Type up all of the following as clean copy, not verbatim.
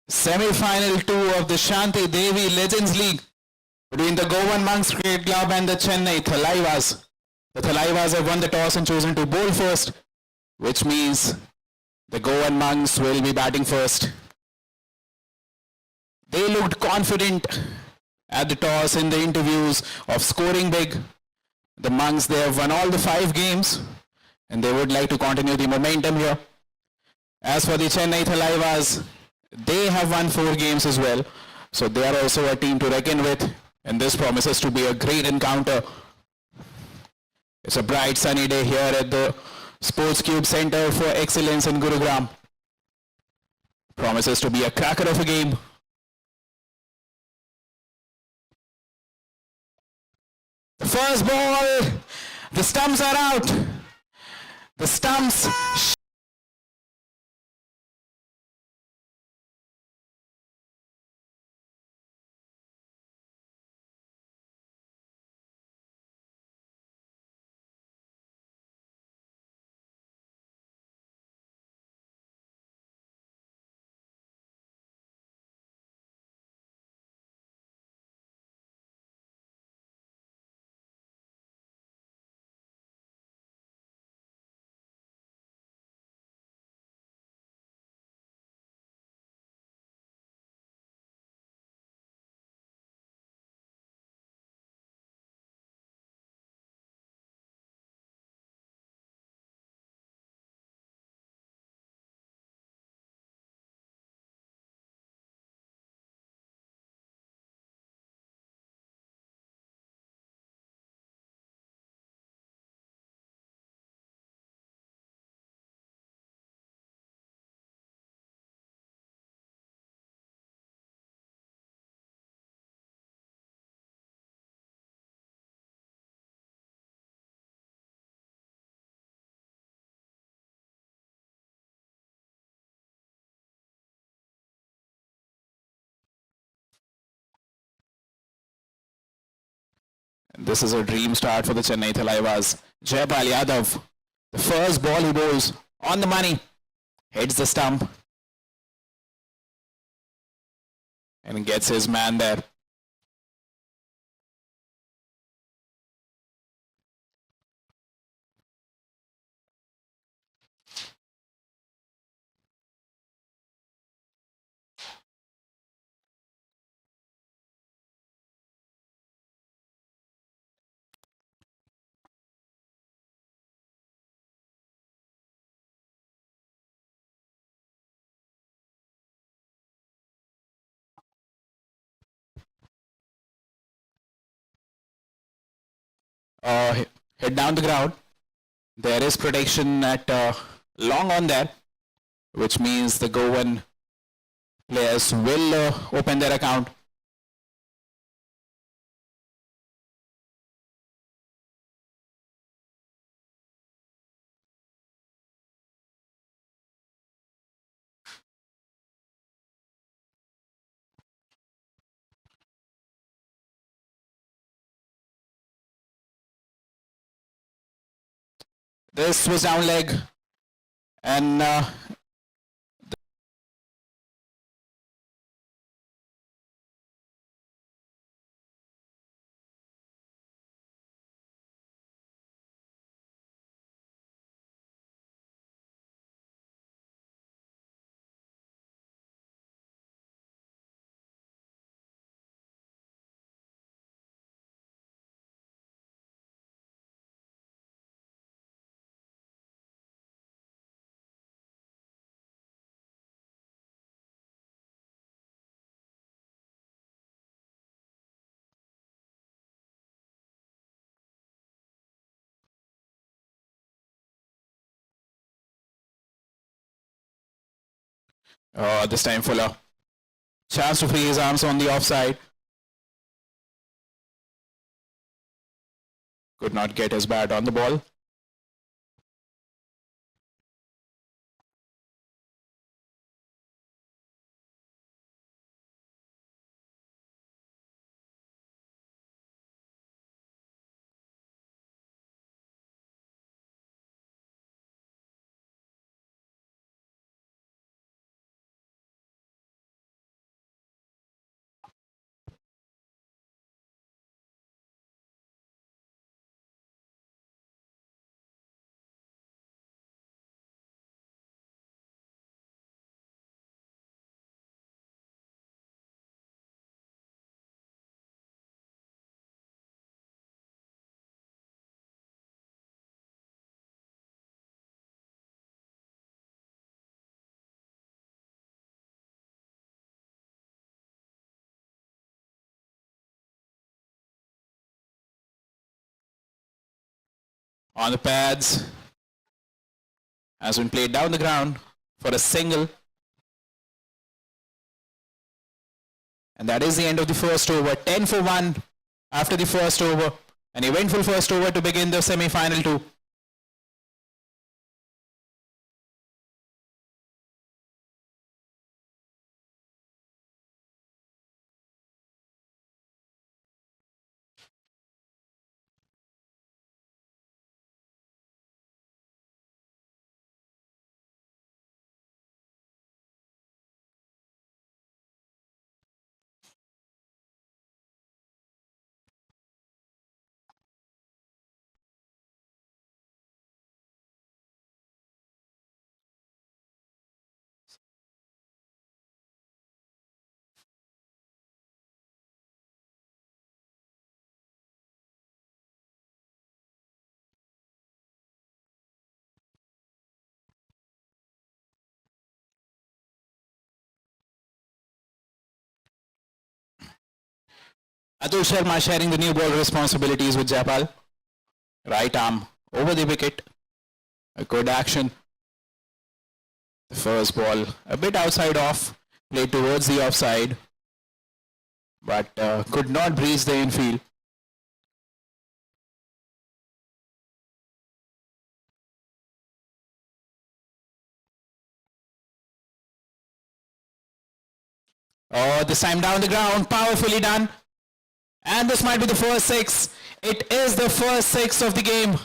Semi-final 2 of the Shanti Devi Legends League between the Goan Monks Cricket Club and the Chennai Thalaivas. The Thalaivas have won the toss and chosen to bowl first, which means the Goan Monks will be batting first. They looked confident at the toss in the interviews of scoring big. The Monks, they have won all the 5 games and they would like to continue the momentum here. As for the Chennai Thalaivas, they have won 4 games as well. So they are also a team to reckon with. And this promises to be a great encounter. It's a bright sunny day here at the Sports Cube Center for Excellence in Gurugram. Promises to be a cracker of a game. The first ball, the stumps are out. The stumps. This is a dream start for the Chennai Thalaivas. Jaipal Yadav, the first ball he bowls on the money, hits the stump and gets his man there. Hit down the ground. There is protection at long on there, which means the Goan players will open their account. This was down leg and this time Fuller. Chance to free his arms on the offside. Could not get his bat on the ball. on the pads. Has been played down the ground for a single. And that is the end of the first over. 10 for 1 after the first over. An eventful first over to begin the semi-final 2. Atul Sharma sharing the new ball responsibilities with Jaipal. Right arm over the wicket. A good action. The first ball a bit outside off. Played towards the offside. But could not breach the infield. Oh, this time down the ground. Powerfully done. And this might be the first six. It is the first six of the game.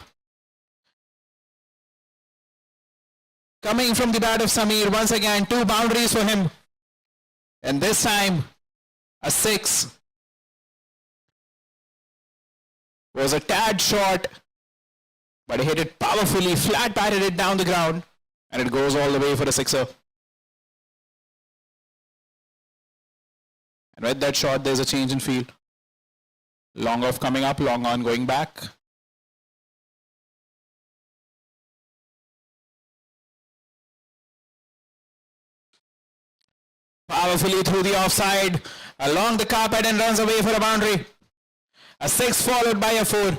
Coming from the bat of Samir, once again, 2 boundaries for him. And this time, a 6. Was a tad short, but he hit it powerfully, flat batted it down the ground, and it goes all the way for a sixer. And with that shot, there's a change in field. Long off coming up, long on going back. Powerfully through the offside, along the carpet and runs away for a boundary. A 6 followed by a 4.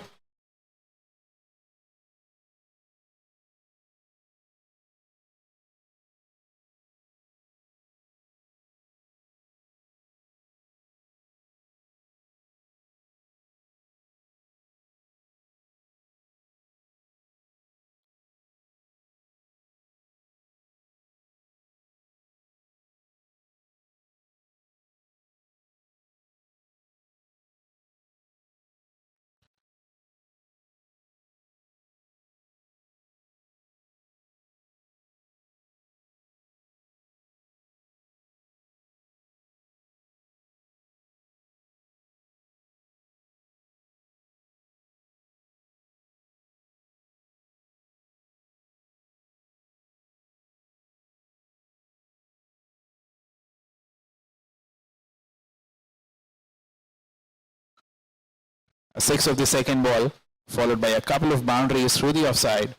A 6 of the second ball, followed by a couple of boundaries through the offside.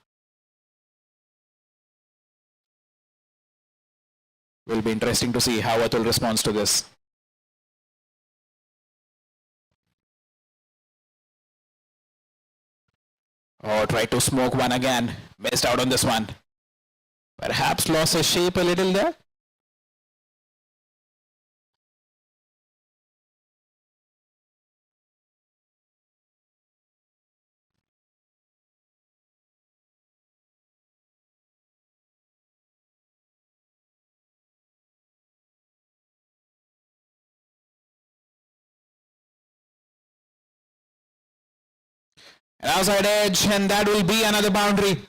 Will be interesting to see how Atul responds to this. Oh, tried to smoke one again. Missed out on this one. Perhaps lost his shape a little there. An outside edge, and that will be another boundary.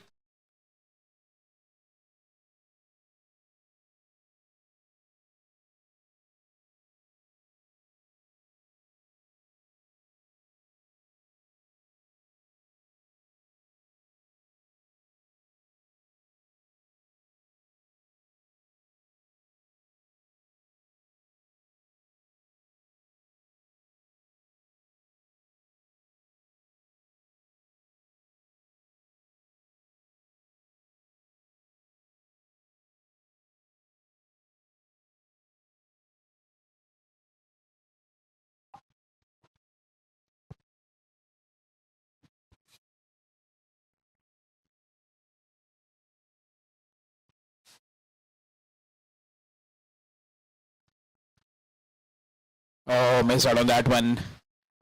Oh, missed out on that one.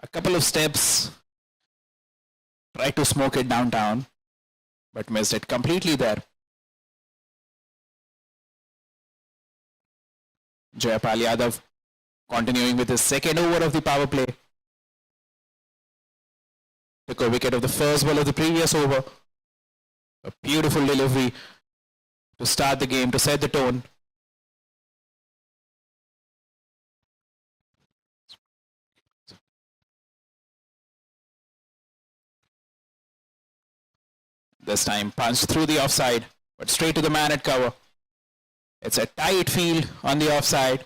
A couple of steps. Tried to smoke it downtown, but missed it completely there. Jayapal Yadav continuing with his second over of the power play. Took a wicket of the first ball of the previous over. A beautiful delivery to start the game, to set the tone. This time punched through the offside, but straight to the man at cover. It's a tight field on the offside.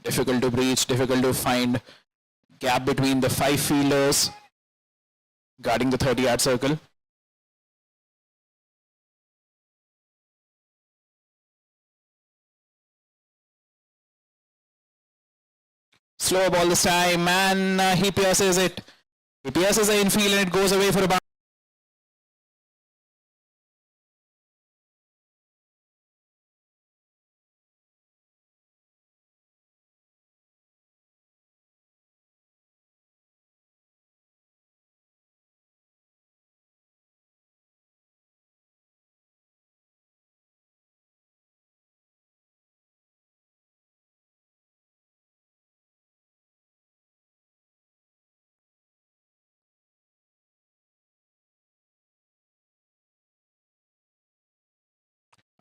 Difficult to breach, difficult to find gap between the 5 fielders guarding the 30-yard circle. Slow ball this time, and he pierces it. He pierces the infield and it goes away for a bounce.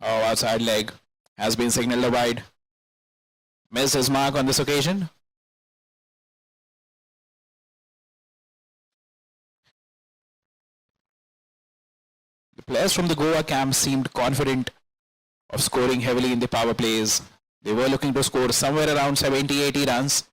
Oh, outside leg has been signalled wide. Missed his mark on this occasion. The players from the Goa camp seemed confident of scoring heavily in the power plays. They were looking to score somewhere around 70-80 runs.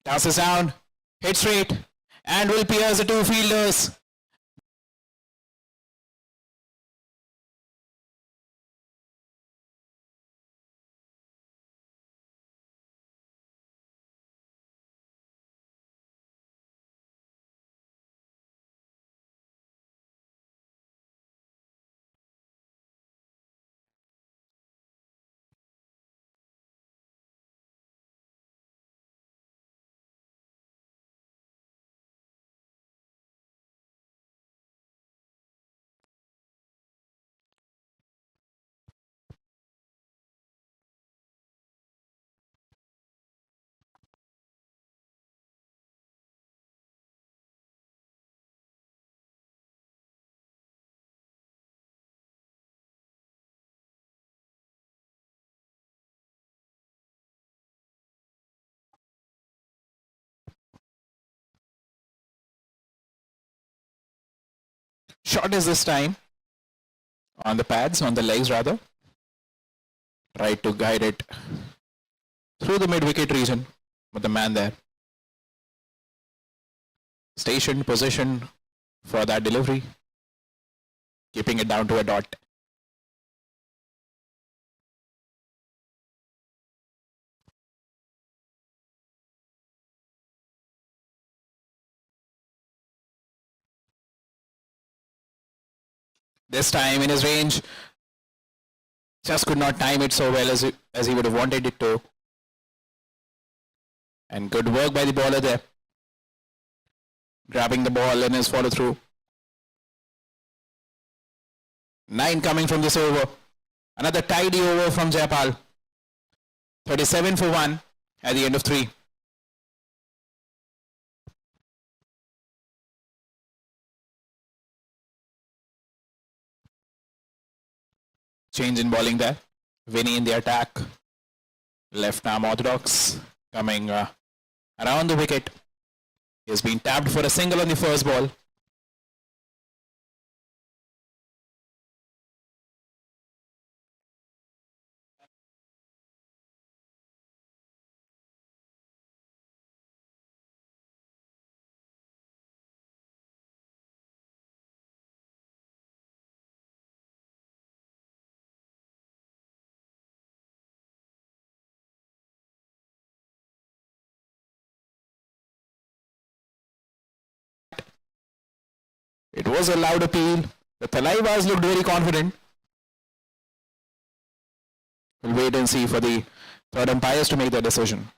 Tosses down, hits straight, and will pierce the 2 fielders. Shot is this time on the pads, on the legs rather. Tried to guide it through the mid-wicket region with the man there. Stationed position for that delivery, keeping it down to a dot. This time in his range, just could not time it so well as he would have wanted it to. And good work by the bowler there, grabbing the ball in his follow through. 9 coming from this over. Another tidy over from Jayapal. 37 for 1 at the end of 3. Change in bowling there. Vinny in the attack. Left arm orthodox coming around the wicket. He's been tapped for a single on the first ball. It was a loud appeal. The Thalaivas looked very confident. We'll wait and see for the third umpires to make their decision.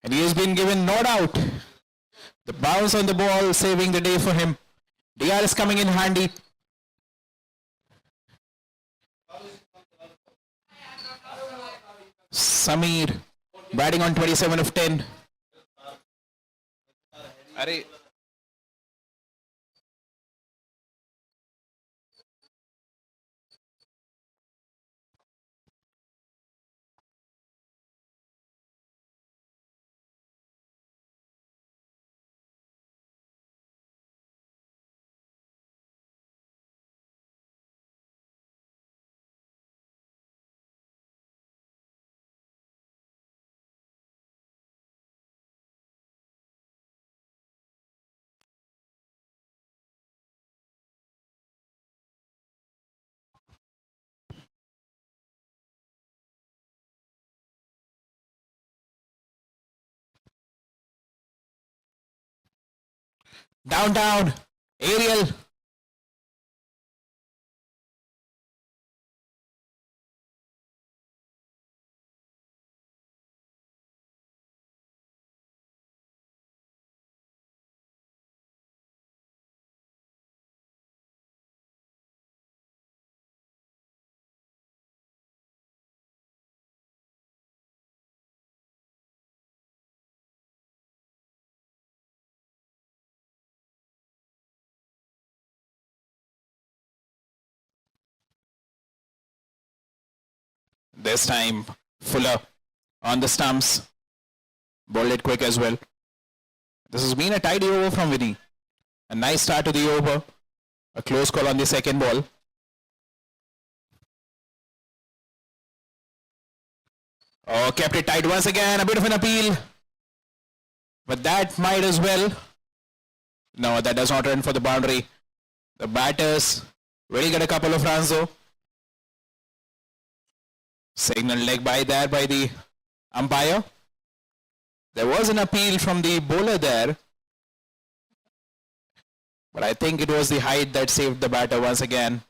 And he has been given no doubt. The bounce on the ball saving the day for him. DR is coming in handy. Samir batting on 27 of 10. Down, aerial. This time, Fuller on the stumps. Bowled it quick as well. This has been a tidy over from Vinny. A nice start to the over. A close call on the second ball. Oh, kept it tight once again. A bit of an appeal. But that might as well. No, that does not run for the boundary. The batters will get a couple of runs though. Signal leg by there by the umpire. There was an appeal from the bowler there. But I think it was the height that saved the batter once again.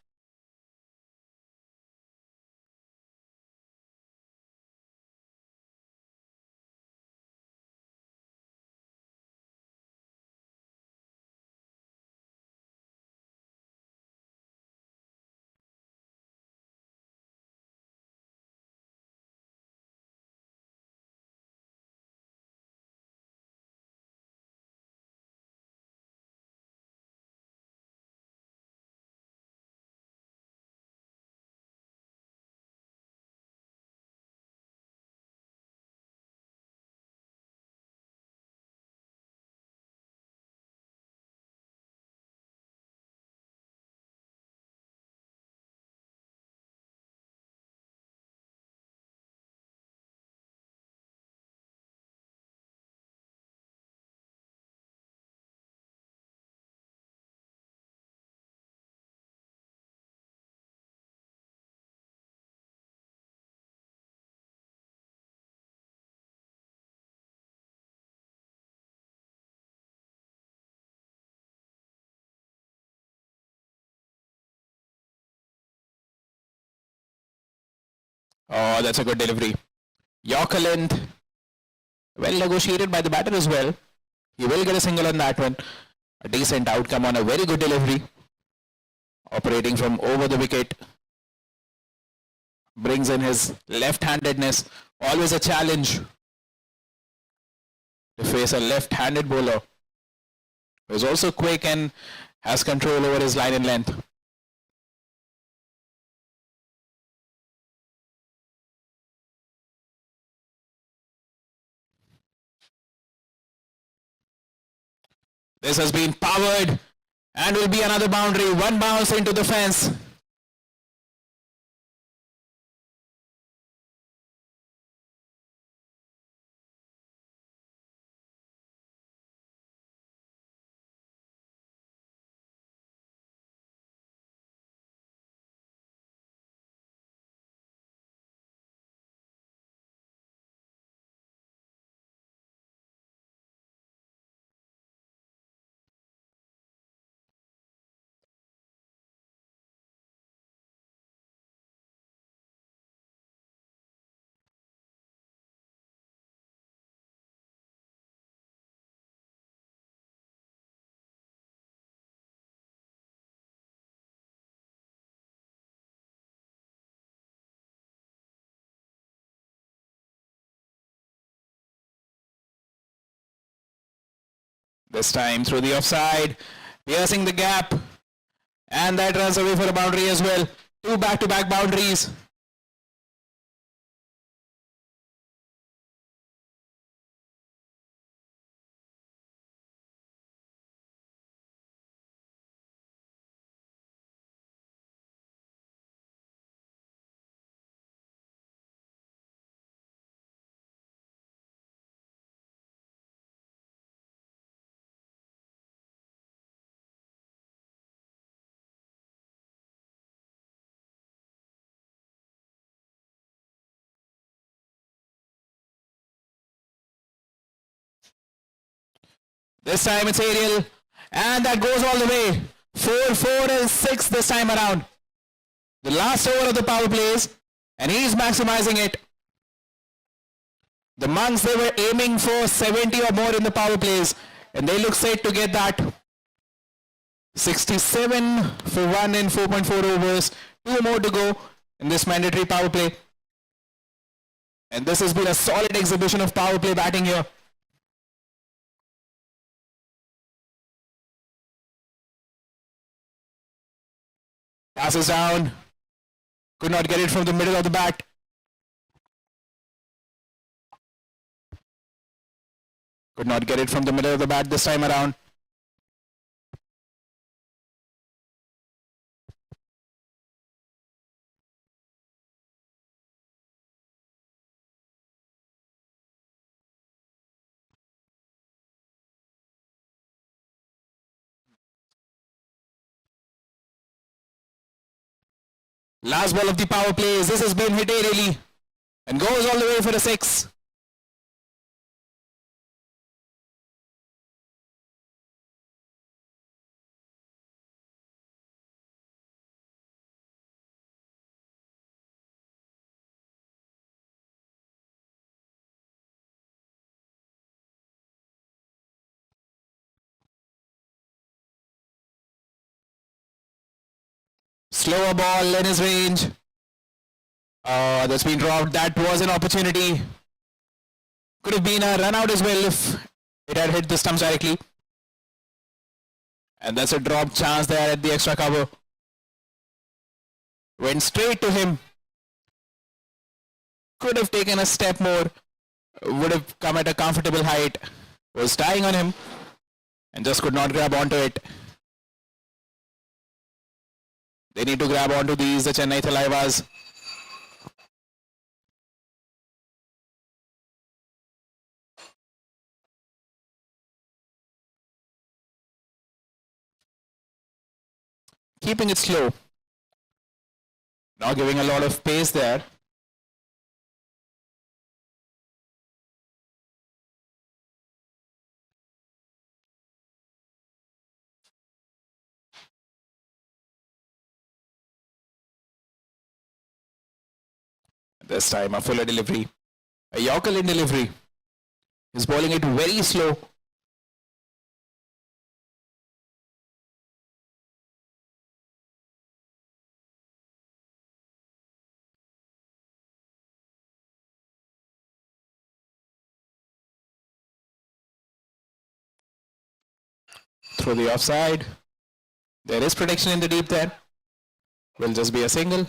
Oh, that's a good delivery. Yorker length. Well negotiated by the batter as well. He will get a single on that one. A decent outcome on a very good delivery. Operating from over the wicket. Brings in his left-handedness. Always a challenge to face a left-handed bowler who is also quick and has control over his line and length. This has been powered and will be another boundary. One bounce into the fence. This time through the offside, piercing the gap. And that runs away for a boundary as well. Two back-to-back boundaries. This time it's aerial, and that goes all the way. 4-4 and 6 this time around. The last over of the power plays, and he's maximizing it. The Monks, they were aiming for 70 or more in the power plays, and they look set to get that. 67 for 1 in 4.4 overs. 2 more to go in this mandatory power play. And this has been a solid exhibition of power play batting here. Passes down. Could not get it from the middle of the bat. Could not get it from the middle of the bat this time around. Last ball of the power plays. This has been hit aerially and goes all the way for a 6. Slower ball in his range. That's been dropped. That was an opportunity. Could have been a run out as well if it had hit the stumps directly. And that's a drop chance there at the extra cover. Went straight to him. Could have taken a step more. Would have come at a comfortable height. Was tying on him and just could not grab onto it. They need to grab onto these, the Chennai Thalaivas. Keeping it slow. Not giving a lot of pace there. This time a fuller delivery. A Yorker in delivery. He's bowling it very slow. Through the offside. There is protection in the deep there. Will just be a single.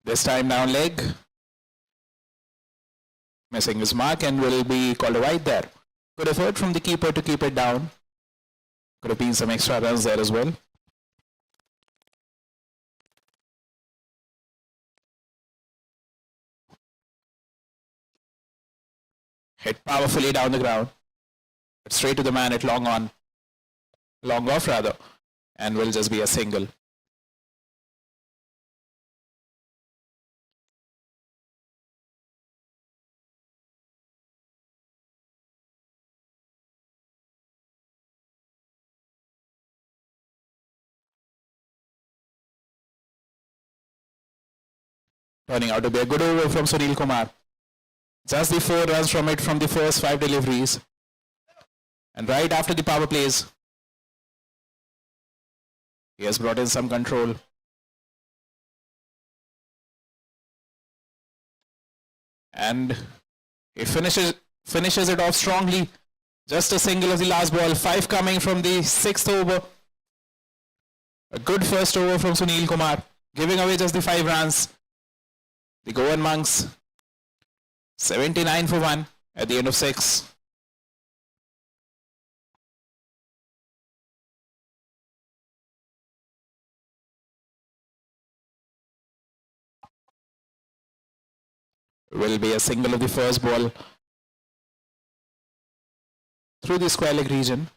This time down leg. Missing his mark and will be called a wide there. Good effort from the keeper to keep it down. Could have been some extra runs there as well. Hit powerfully down the ground. But straight to the man at long on. Long off rather. And will just be a single. Turning out to be a good over from Sunil Kumar. Just the 4 runs from it from the first 5 deliveries. And right after the power plays, he has brought in some control. And he finishes it off strongly. Just a single of the last ball. 5 coming from the 6th over. A good first over from Sunil Kumar. Giving away just the 5 runs. The Goan Monks 79 for 1 at the end of 6. Will be a single of the first ball through the square leg region.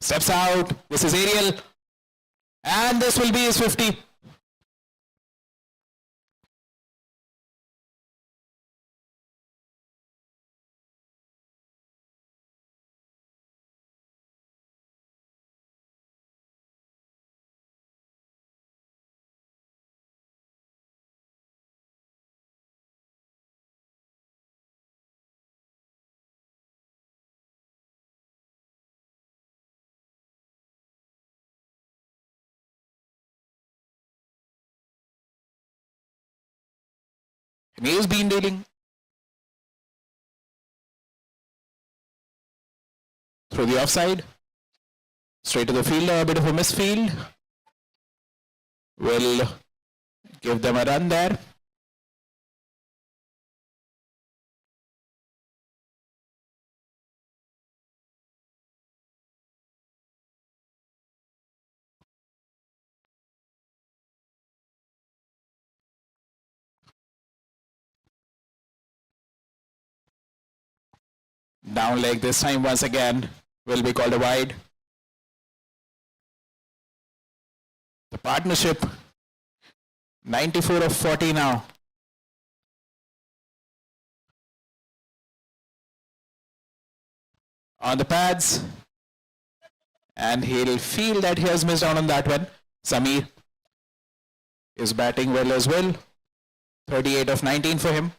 Steps out. This is Ariel. And this will be his 50. And he has been dealing through the offside. Straight to the fielder, a bit of a misfield. Will give them a run there. Down leg this time once again will be called a wide. The partnership 94 of 40 now. on the pads. And he'll feel that he has missed out on that one. Samir is batting well as well. 38 of 19 for him.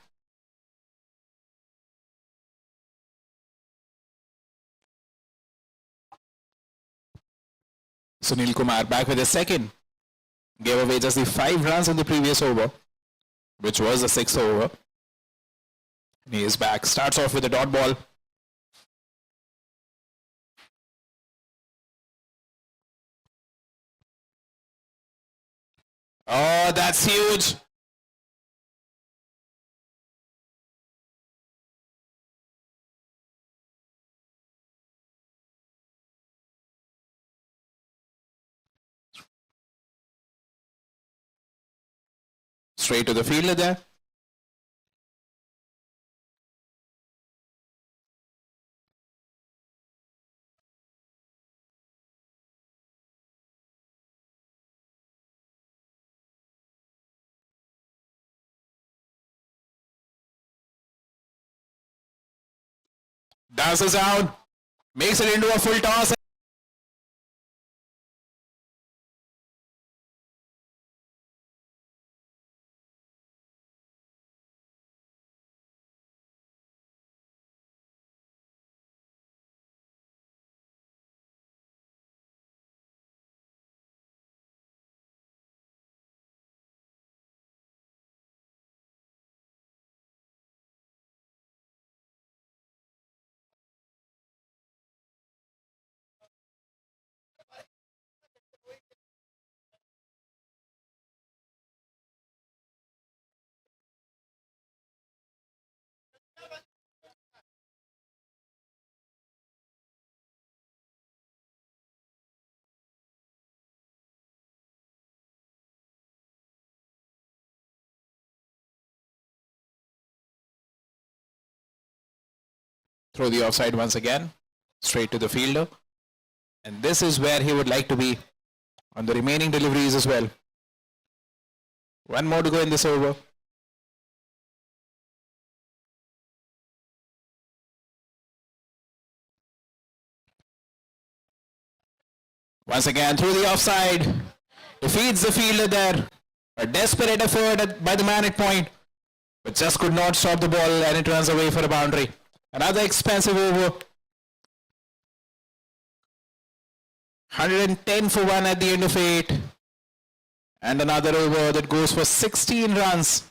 Sunil Kumar back with a second. Gave away just the 5 runs in the previous over, which was the 6th over. And he is back. Starts off with a dot ball. Oh, that's huge. Straight to the fielder there. Dances out. Makes it into a full toss. Throw the offside once again. Straight to the fielder. And this is where he would like to be on the remaining deliveries as well. One more to go in this over. Once again through the offside. Defeats the fielder there. A desperate effort by the man at point, but just could not stop the ball, and it runs away for a boundary. Another expensive over. 110 for 1 at the end of 8. And another over that goes for 16 runs.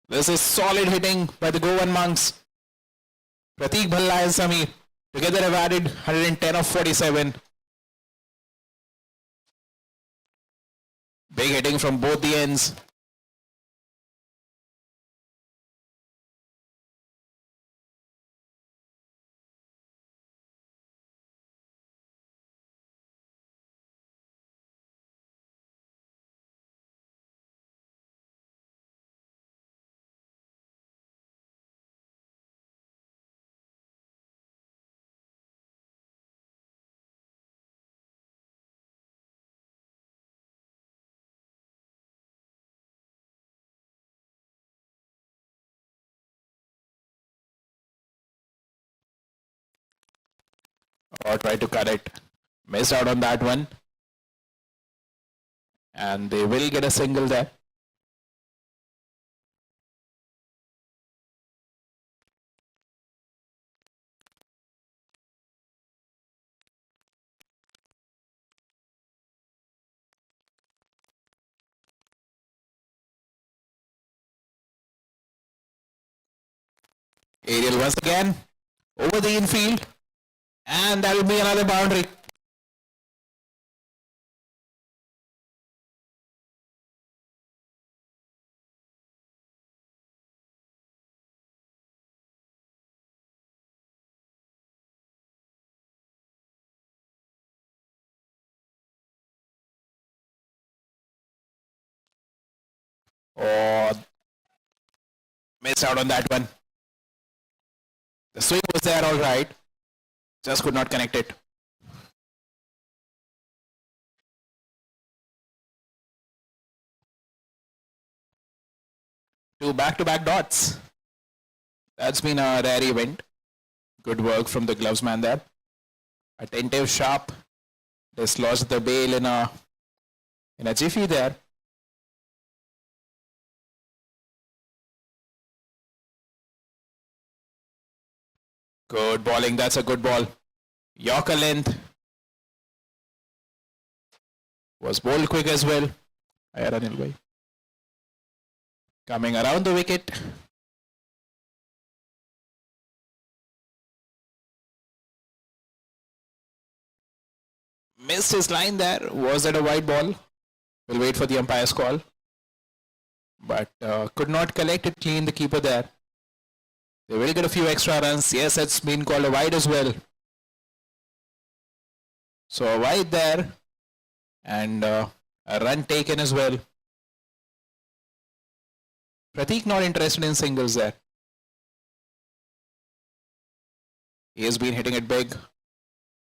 This is solid hitting by the Goan monks. Pratik Bhalla and Samir together have added 110 of 47. Big hitting from both the ends. Or try to cut it. Missed out on that one. And they will get a single there. Aerial once again. Over the infield. And that will be another boundary. Oh, missed out on that one. The swing was there all right. Just could not connect it. Two back-to-back dots. That's been a rare event. Good work from the gloves man there. Attentive, sharp. Dislodged the bail in a jiffy there. Good bowling. That's a good ball. Yorker length. Was bowled quick as well. Coming around the wicket. Missed his line there. Was that a wide ball? We'll wait for the umpire's call. But could not collect it clean, the keeper there. They will get a few extra runs. Yes, it's been called a wide as well. So a wide there. And a run taken as well. Pratik not interested in singles there. He has been hitting it big.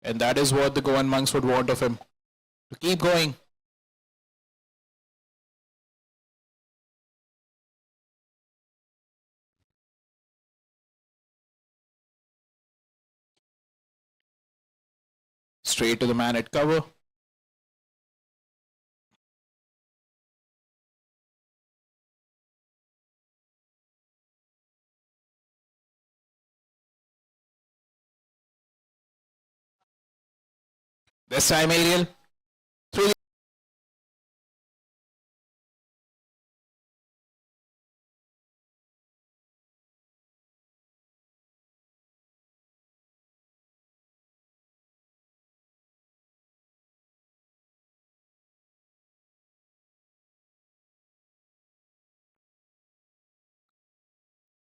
And that is what the Goan monks would want of him. To keep going. Straight to the man at cover. This time Ariel. Through the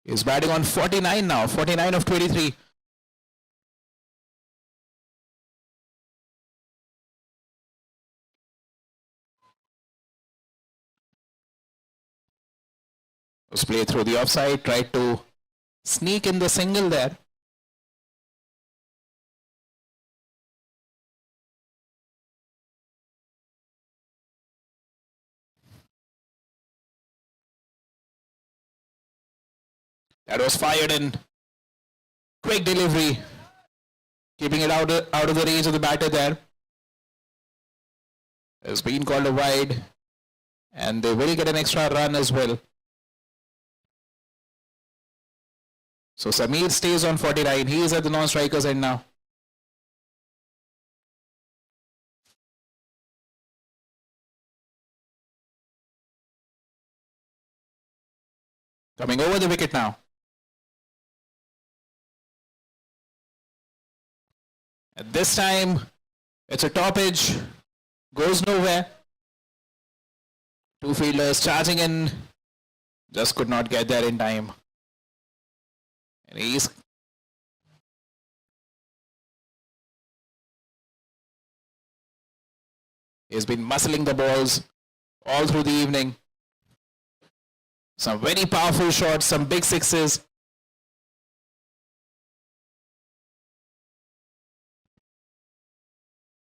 He's batting on 49 now. 49 of 23. Was played through the offside. Tried to sneak in the single there. That was fired in. Quick delivery. Keeping it out of the range of the batter there. Has been called a wide. And they will get an extra run as well. So Sameer stays on 49. He is at the non-strikers end now. Coming over the wicket now. At this time, it's a top edge. Goes nowhere. Two fielders charging in. Just could not get there in time. And he's been muscling the balls all through the evening. Some very powerful shots, some big sixes.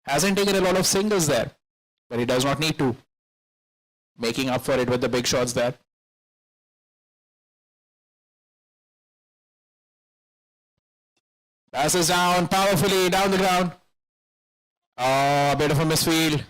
Hasn't taken a lot of singles there, but he does not need to. Making up for it with the big shots there. Passes down powerfully down the ground. Oh, a bit of a misfield.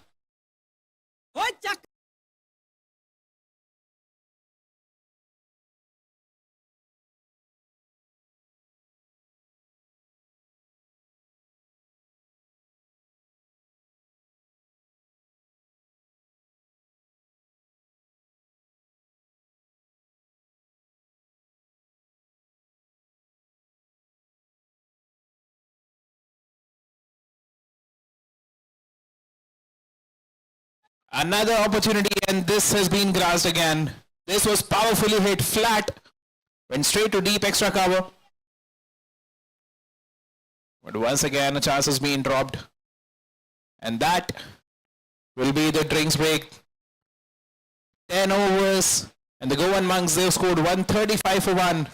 Another opportunity, and this has been grasped again. This was powerfully hit flat. Went straight to deep extra cover. But once again, a chance has been dropped. And that will be the drinks break. 10 overs. And the Goan monks, they've scored 135 for 1.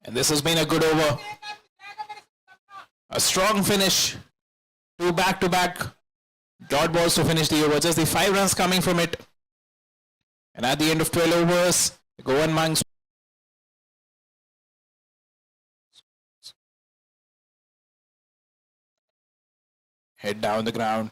And this has been a good over. A strong finish. Two back-to-back dot balls to finish the over. Just the 5 runs coming from it. And at the end of 12 overs, the Goan Monks head down the ground.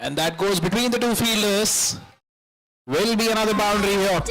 And that goes between the two fielders. Will be another boundary here.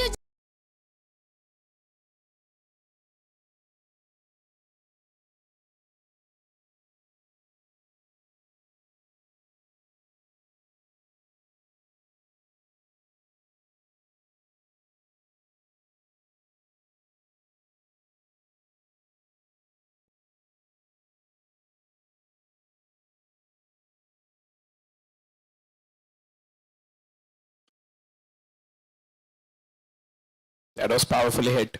That was powerfully hit.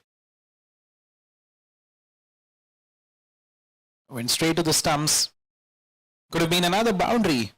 Went straight to the stumps. Could have been another boundary.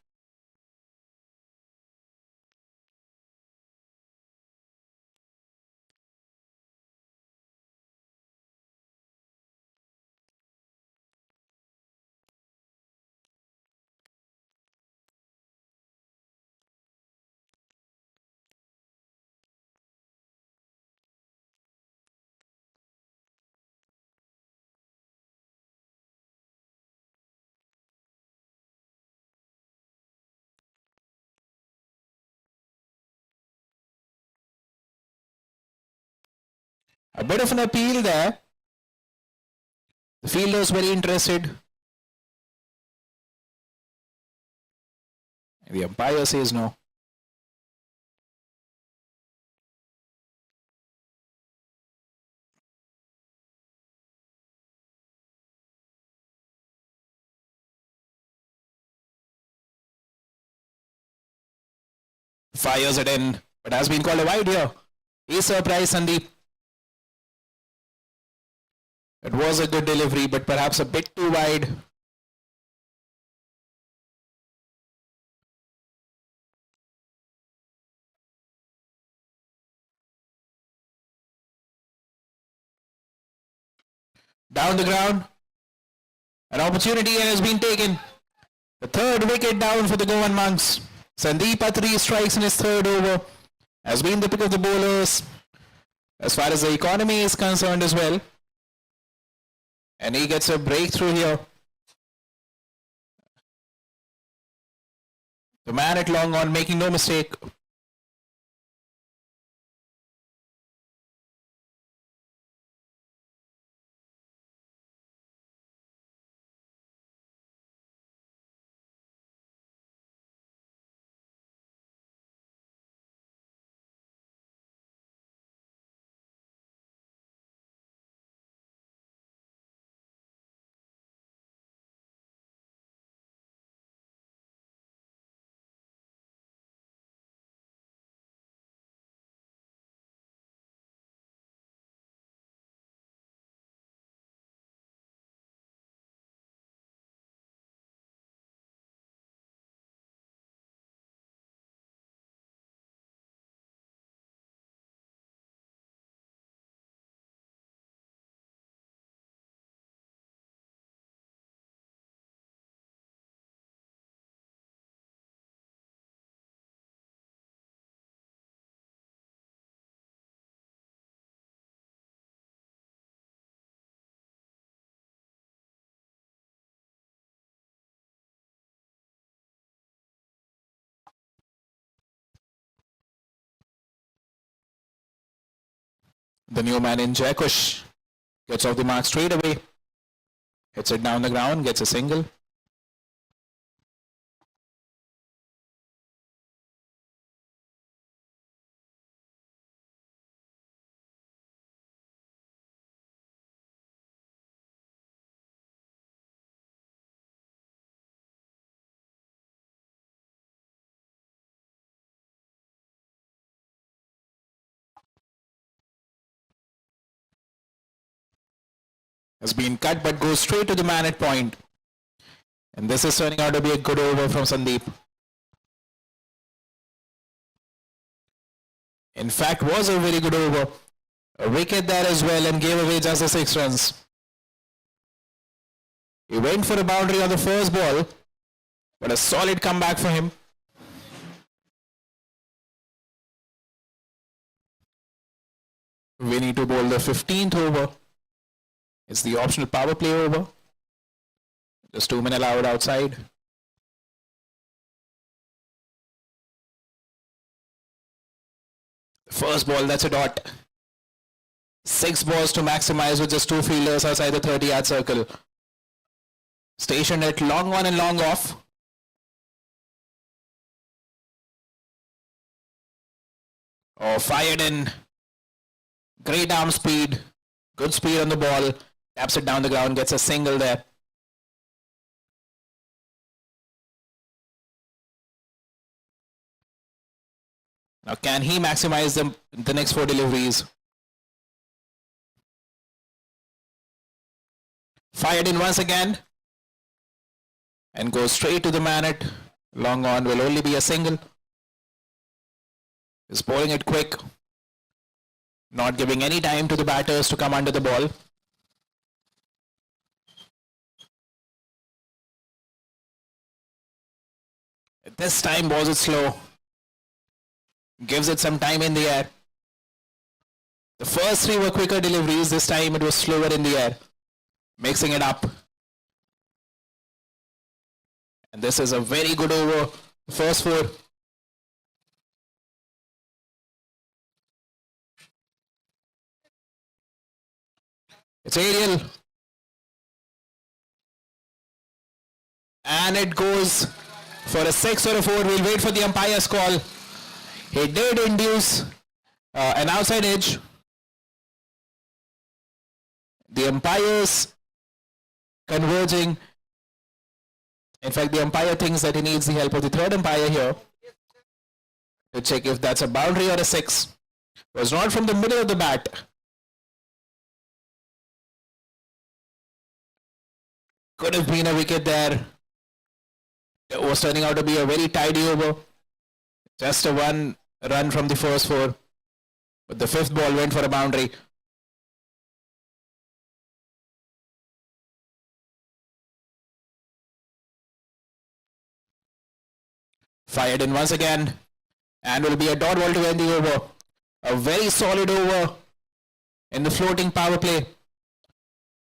A bit of an appeal there. The fielder's very interested. The umpire says no. Fires it in, but has been called a wide here. A surprise, Sandeep. It was a good delivery, but perhaps a bit too wide. Down the ground. An opportunity has been taken. The third wicket down for the Goan Monks. Sandeep Atri strikes in his third over. Has been the pick of the bowlers as far as the economy is concerned as well. And he gets a breakthrough here. The man at long on, making no mistake. The new man in Jaikush gets off the mark straight away. Hits it down the ground, gets a single. Has been cut but goes straight to the man at point. And this is turning out to be a good over from Sandeep. In fact, was a very good over. A wicket there as well and gave away just the 6 runs. He went for a boundary on the first ball, but a solid comeback for him. We need to bowl the 15th over. It's the optional power play over. Just 2 men allowed outside. The first ball, that's a dot. 6 balls to maximize with just 2 fielders outside the 30-yard circle. Stationed at long on and long off. Oh, fired in. Great arm speed. Good speed on the ball. Taps it down the ground, gets a single there. Now can he maximize the next 4 deliveries? Fired in once again. And goes straight to the man at long on. Will only be a single. He's bowling it quick. Not giving any time to the batters to come under the ball. This time was it slow. Gives it some time in the air. The first 3 were quicker deliveries. This time it was slower in the air. Mixing it up. And this is a very good over. The first 4. It's aerial. And it goes for a 6 or a 4. We'll wait for the umpire's call. He did induce an outside edge. The umpires converging. In fact, the umpire thinks that he needs the help of the third umpire here to check if that's a boundary or a 6. It was not from the middle of the bat. Could have been a wicket there. It was turning out to be a very tidy over. Just a 1 run from the first 4. But the 5th ball went for a boundary. Fired in once again. And will be a dot ball to end the over. A very solid over in the floating power play.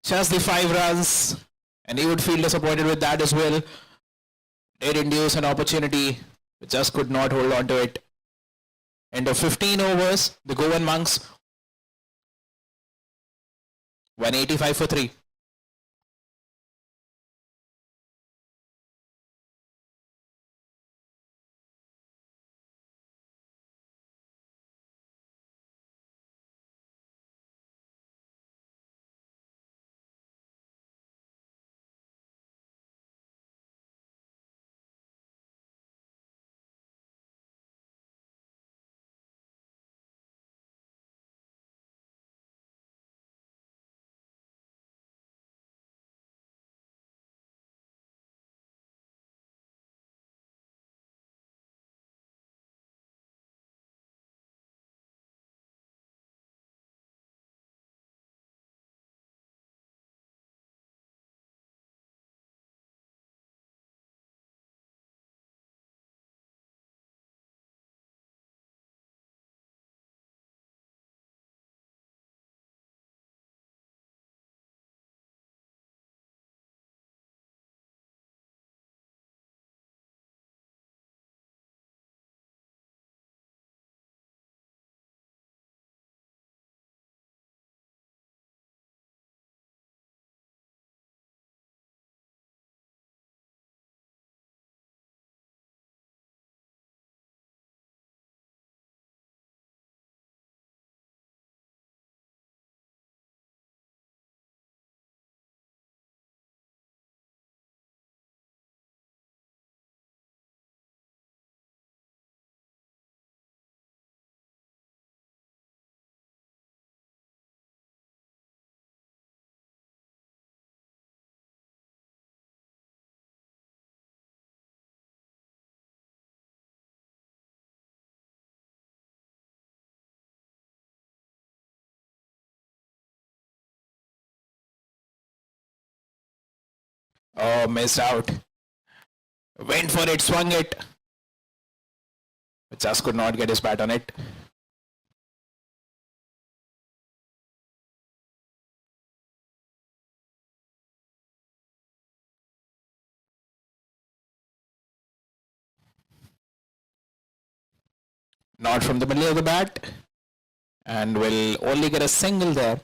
Just the 5 runs. And he would feel disappointed with that as well. Did induce an opportunity, but just could not hold on to it. End of 15 overs, the Goan Monks 185 for 3. Oh, missed out. Went for it, swung it. But just could not get his bat on it. Not from the middle of the bat. And will only get a single there.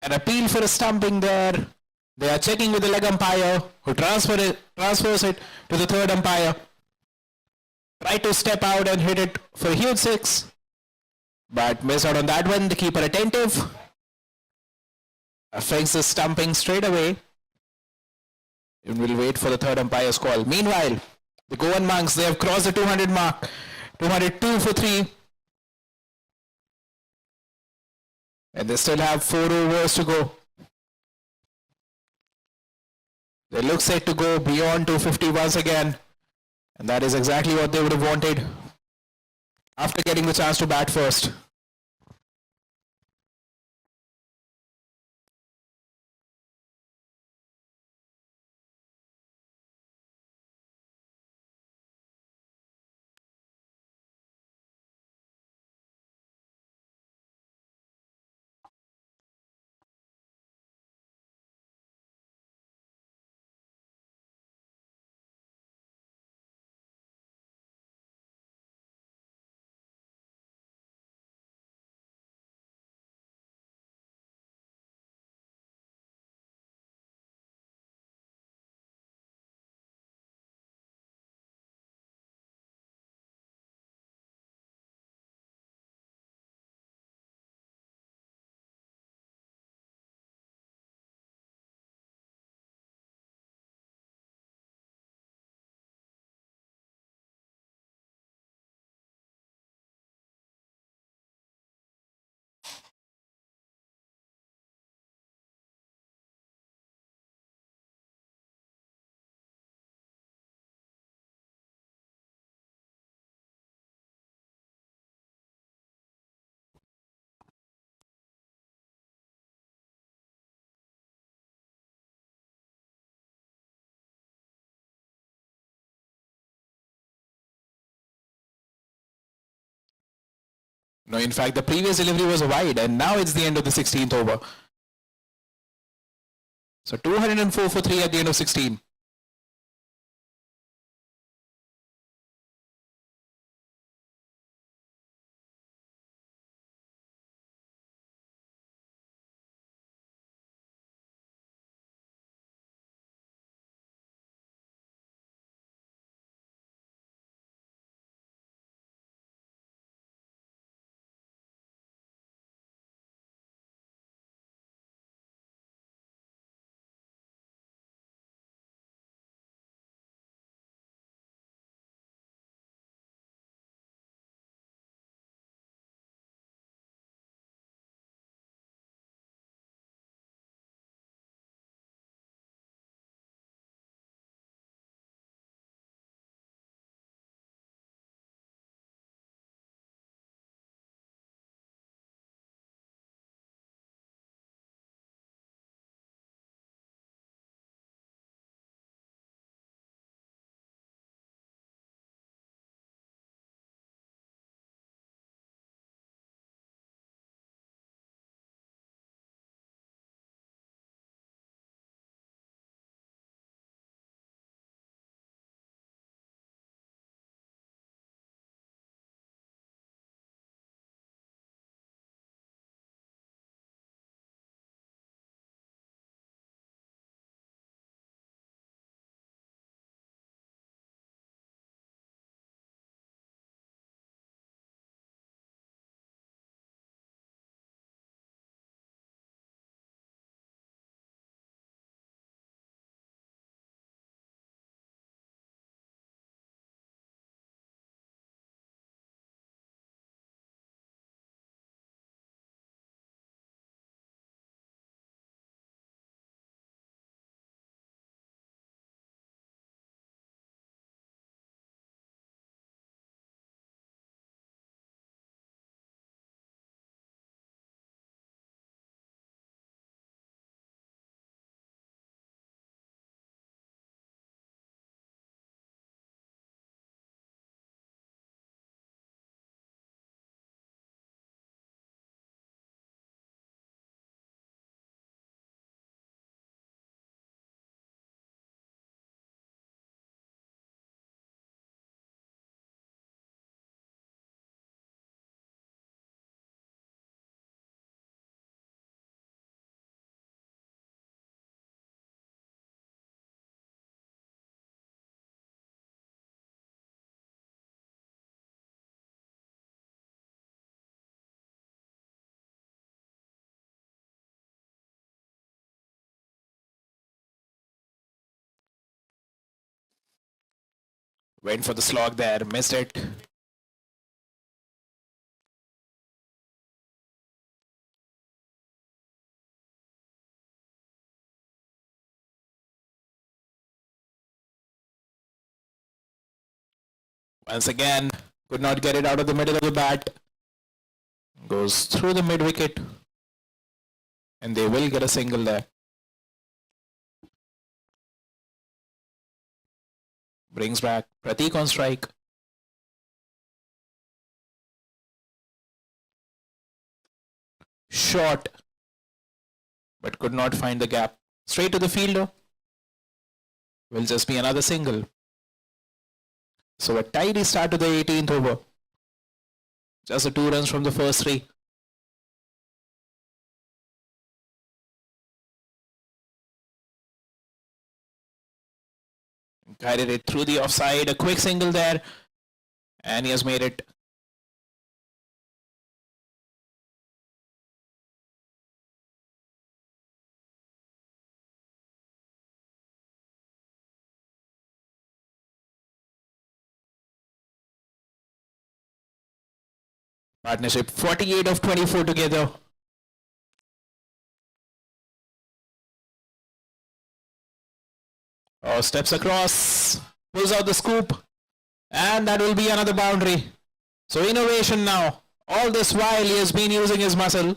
An appeal for a stumping there. They are checking with the leg umpire who transfers it to the third umpire. Tried to step out and hit it for a huge 6. But missed out on that one. The keeper attentive. Affects the stumping straight away. And we'll wait for the third umpire's call. Meanwhile, the Goan Monks, they have crossed the 200 mark. 202 for 3. And they still have 4 overs to go. They look set to go beyond 250 once again. And that is exactly what they would have wanted after getting the chance to bat first. No, in fact, the previous delivery was wide, and now it's the end of the 16th over. So 204 for 3 at the end of 16. Went for the slog there, missed it. Once again, could not get it out of the middle of the bat. Goes through the mid wicket. And they will get a single there. Brings back Pratik on strike. Shot. But could not find the gap. Straight to the fielder. Will just be another single. So a tidy start to the 18th over. Just the 2 runs from the first 3. Guided it through the offside. A quick single there. And he has made it. Partnership 48 of 24 together. Oh, steps across, pulls out the scoop, and that will be another boundary. So innovation now. All this while he has been using his muscle,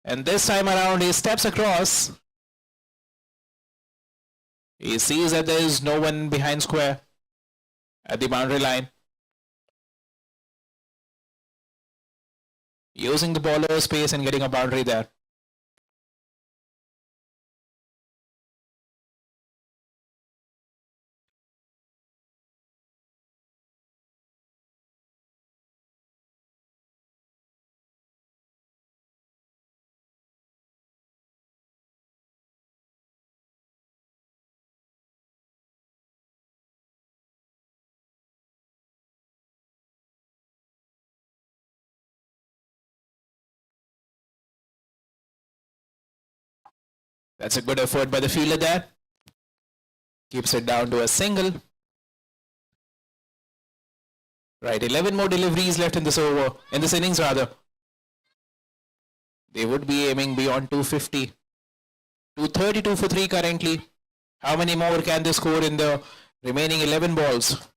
and this time around he steps across. He sees that there is no one behind square at the boundary line. using the bowler's space and getting a boundary there. That's a good effort by the fielder there. Keeps it down to a single. Right, 11 more deliveries left in this over, in this innings rather. They would be aiming beyond 250. 232 for 3 currently. How many more can they score in the remaining 11 balls?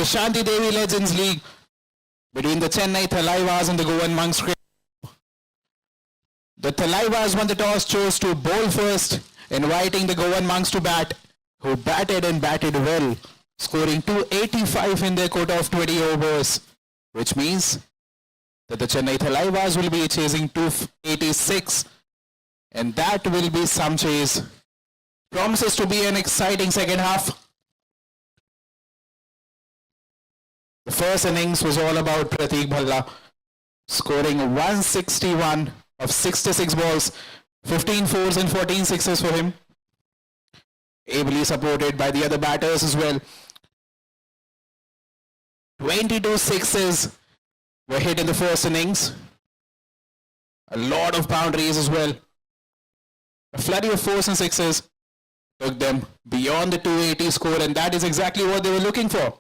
the Shanti Devi Legends League between the Chennai Thalaivas and the Goan Monks. The Thalaivas won the toss, chose to bowl first, inviting the Goan Monks to bat, who batted and batted well, scoring 285 in their quota of 20 overs, which means that the Chennai Thalaivas will be chasing 286, and that will be some chase. Promises to be an exciting second half. The first innings was all about Prateek Bhalla, scoring 161 of 66 balls, 15 fours and 14 sixes for him. Ably supported by the other batters as well. 22 sixes were hit in the first innings. A lot of boundaries as well. A flurry of fours and sixes took them beyond the 280 score, and that is exactly what they were looking for.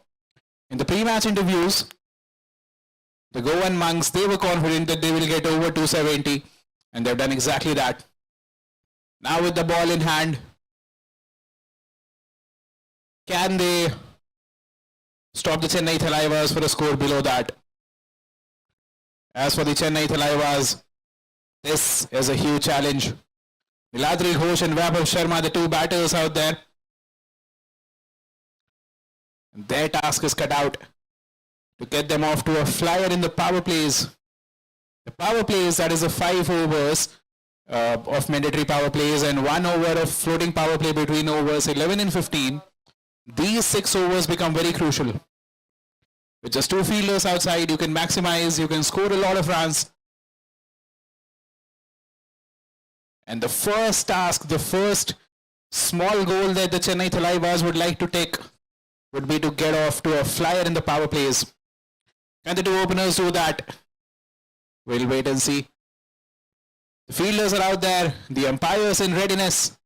In the pre-match interviews, the Goan Monks, they were confident that they will get over 270, and they've done exactly that. Now with the ball in hand, can they stop the Chennai Thalaivas for a score below that? As for the Chennai Thalaivas, this is a huge challenge. Niladri Ghosh and Vaibhav Sharma, the two batters out there. Their task is cut out to get them off to a flyer in the power plays. The power plays, that is a 5 overs of mandatory power plays and 1 over of floating power play between overs 11 and 15. These 6 overs become very crucial. With just 2 fielders outside, you can maximize, you can score a lot of runs. And the first task, the first small goal that the Chennai Thalaivas would like to take would be to get off to a flyer in the power plays. Can the two openers do that? We'll wait and see. The fielders are out there, the umpires in readiness,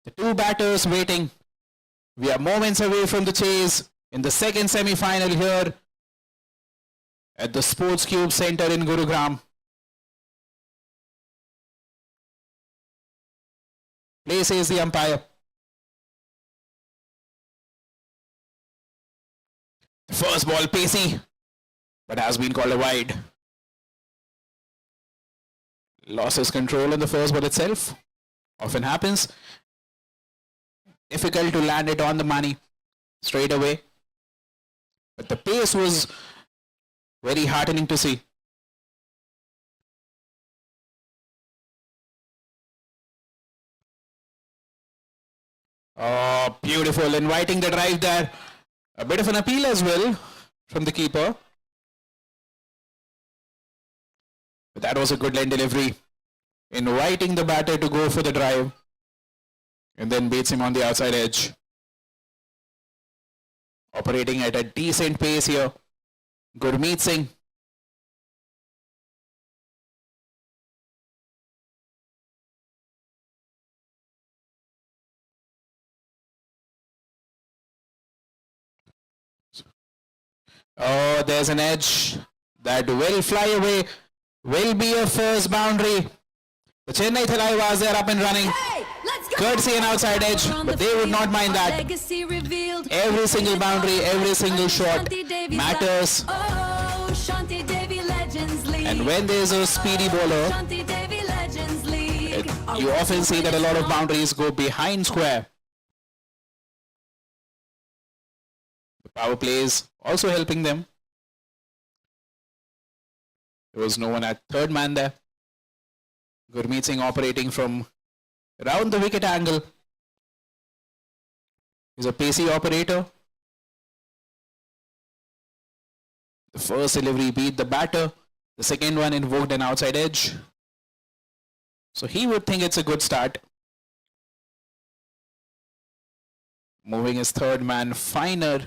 the two batters waiting. We are moments away from the chase in the second semi-final here at the Sports Cube Center in Gurugram. Play, says the umpire. The first ball pacey, but has been called a wide. Losses control in the first ball itself. Often happens. Difficult to land it on the money straight away. But the pace was very heartening to see. Oh, beautiful. Inviting the drive there. A bit of an appeal as well from the keeper. But that was a good line delivery. Inviting the batter to go for the drive. And then beats him on the outside edge. Operating at a decent pace here. Gurmeet Singh. Oh, there's an edge that will fly away. Will be a first boundary. The Chennai Thalaivas, they're up and running. Hey, courtesy and outside edge, but they would not mind that. Every single boundary, every single shot matters. And when there's a speedy bowler, you often see that a lot of boundaries go behind square. The power plays also helping them. There was no one at third man there. Gurmeet Singh operating from around the wicket angle. He's a pacey operator. The first delivery beat the batter. The second one invoked an outside edge. So he would think it's a good start. Moving his third man finer.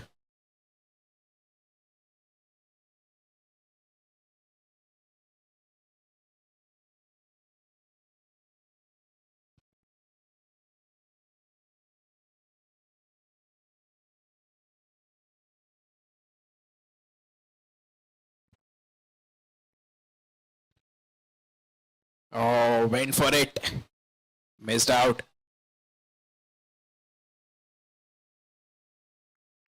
Oh, went for it. Missed out.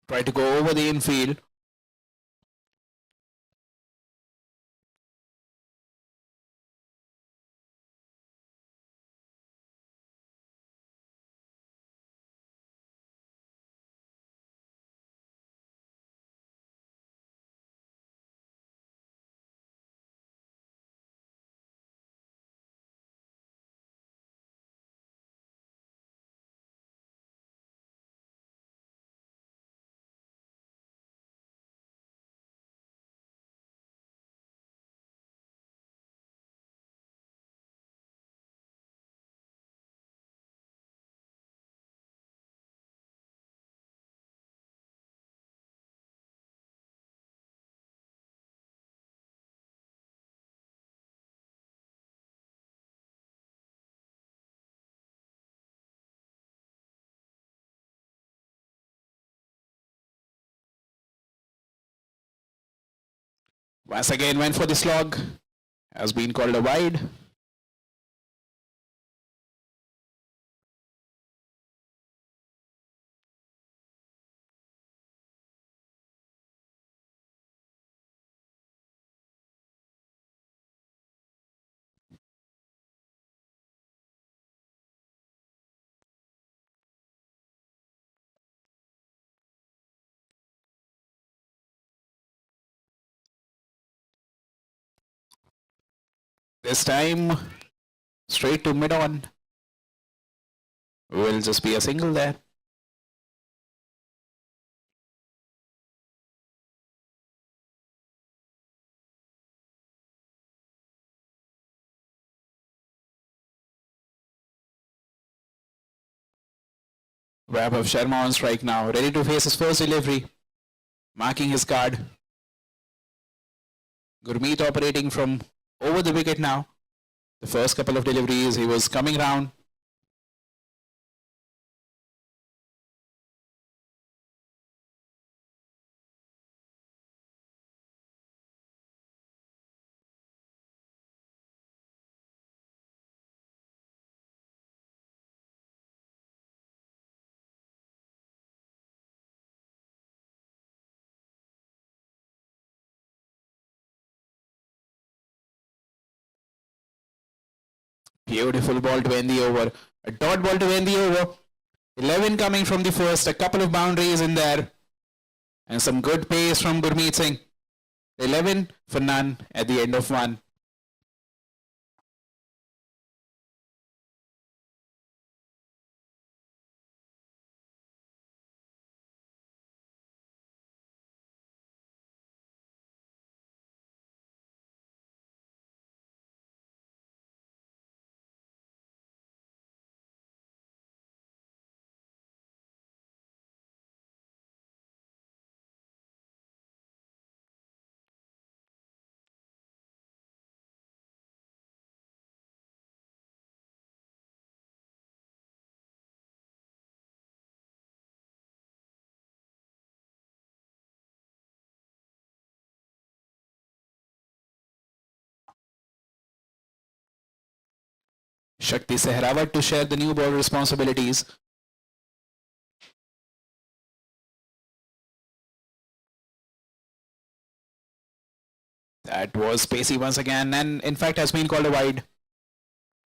Tried to go over the infield. Once again went for the slog. Has been called a wide. This time, straight to mid-on. Will just be a single there. Vaibhav Sharma on strike now, ready to face his first delivery. Marking his card. Gurmeet operating from over the wicket now. The first couple of deliveries, he was coming round. Beautiful ball to end the over. A dot ball to end the over. 11 coming from the first. A couple of boundaries in there. And some good pace from Gurmeet Singh. 11 for none at the end of one. Shakti Sehrawat to share the new ball responsibilities. That was pacey once again, and in fact has been called a wide.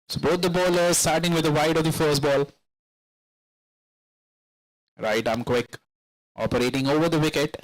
So both the bowlers starting with the wide of the first ball. Right arm quick, operating over the wicket.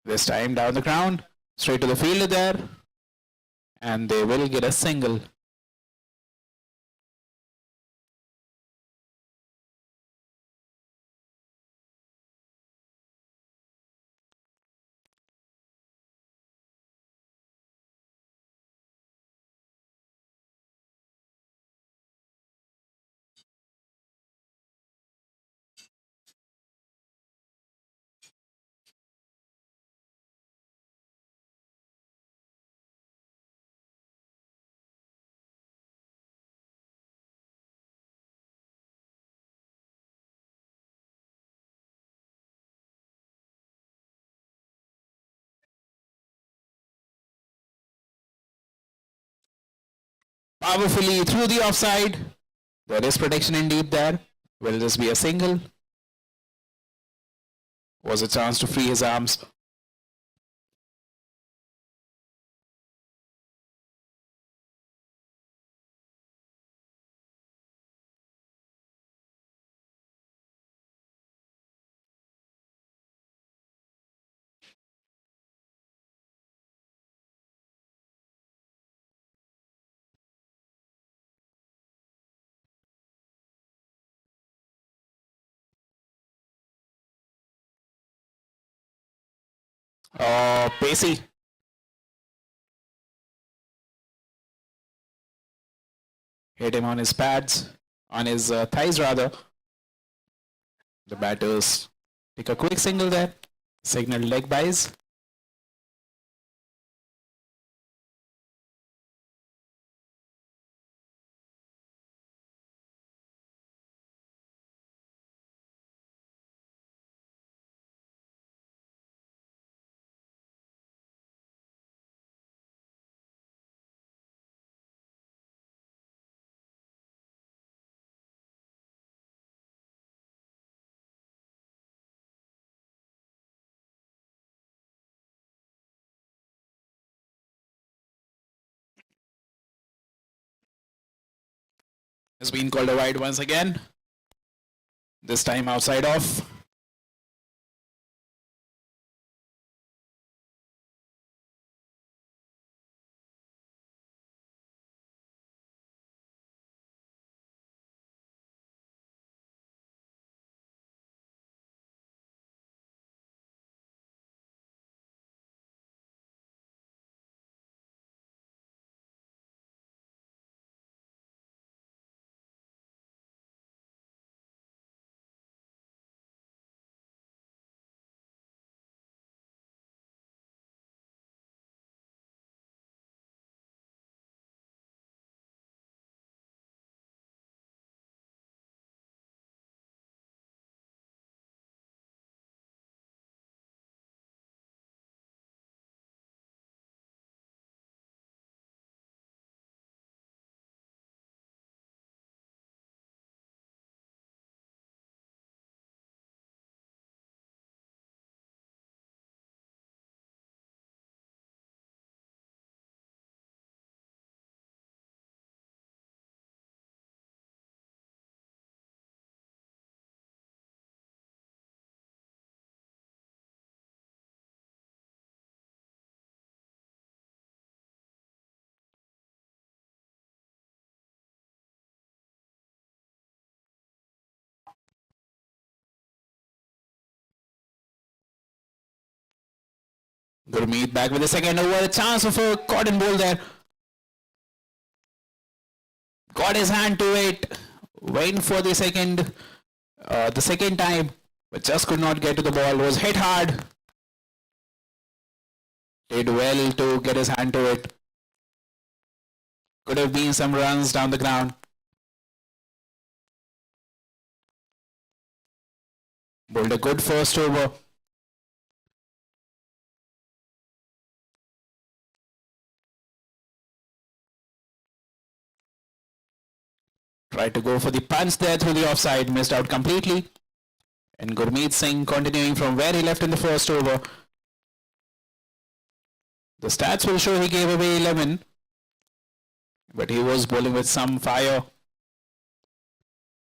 This time down the ground, straight to the fielder there, and they will get a single. Powerfully through the offside. There is protection in deep there. Will this be a single? Was a chance to free his arms. Oh, pacey. Hit him on his pads, on his thighs rather. The batters take a quick single there. Signal leg buys. Has been called a wide once again. This time outside off. Gurmeet back with the second over. A chance of a cotton ball there. Got his hand to it. Went for the second time, but just could not get to the ball. Was hit hard. Did well to get his hand to it. Could have been some runs down the ground. Bowled a good first over. Tried to go for the punch there through the offside, missed out completely. And Gurmeet Singh continuing from where he left in the first over. The stats will show he gave away 11, but he was bowling with some fire.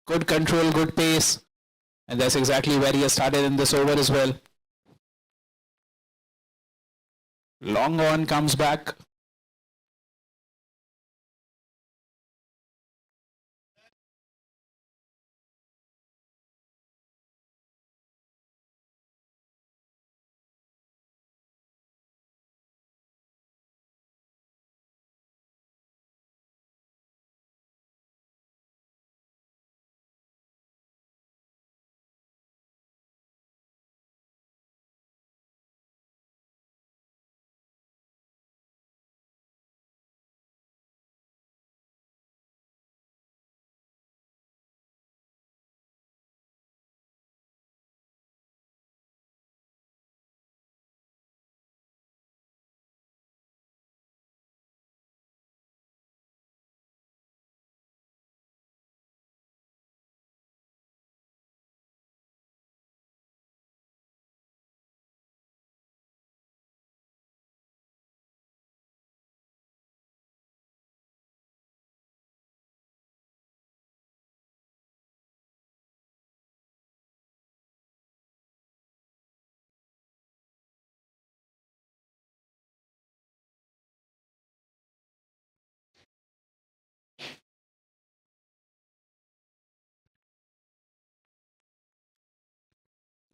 Good control, good pace, and that's exactly where he has started in this over as well. Long on comes back.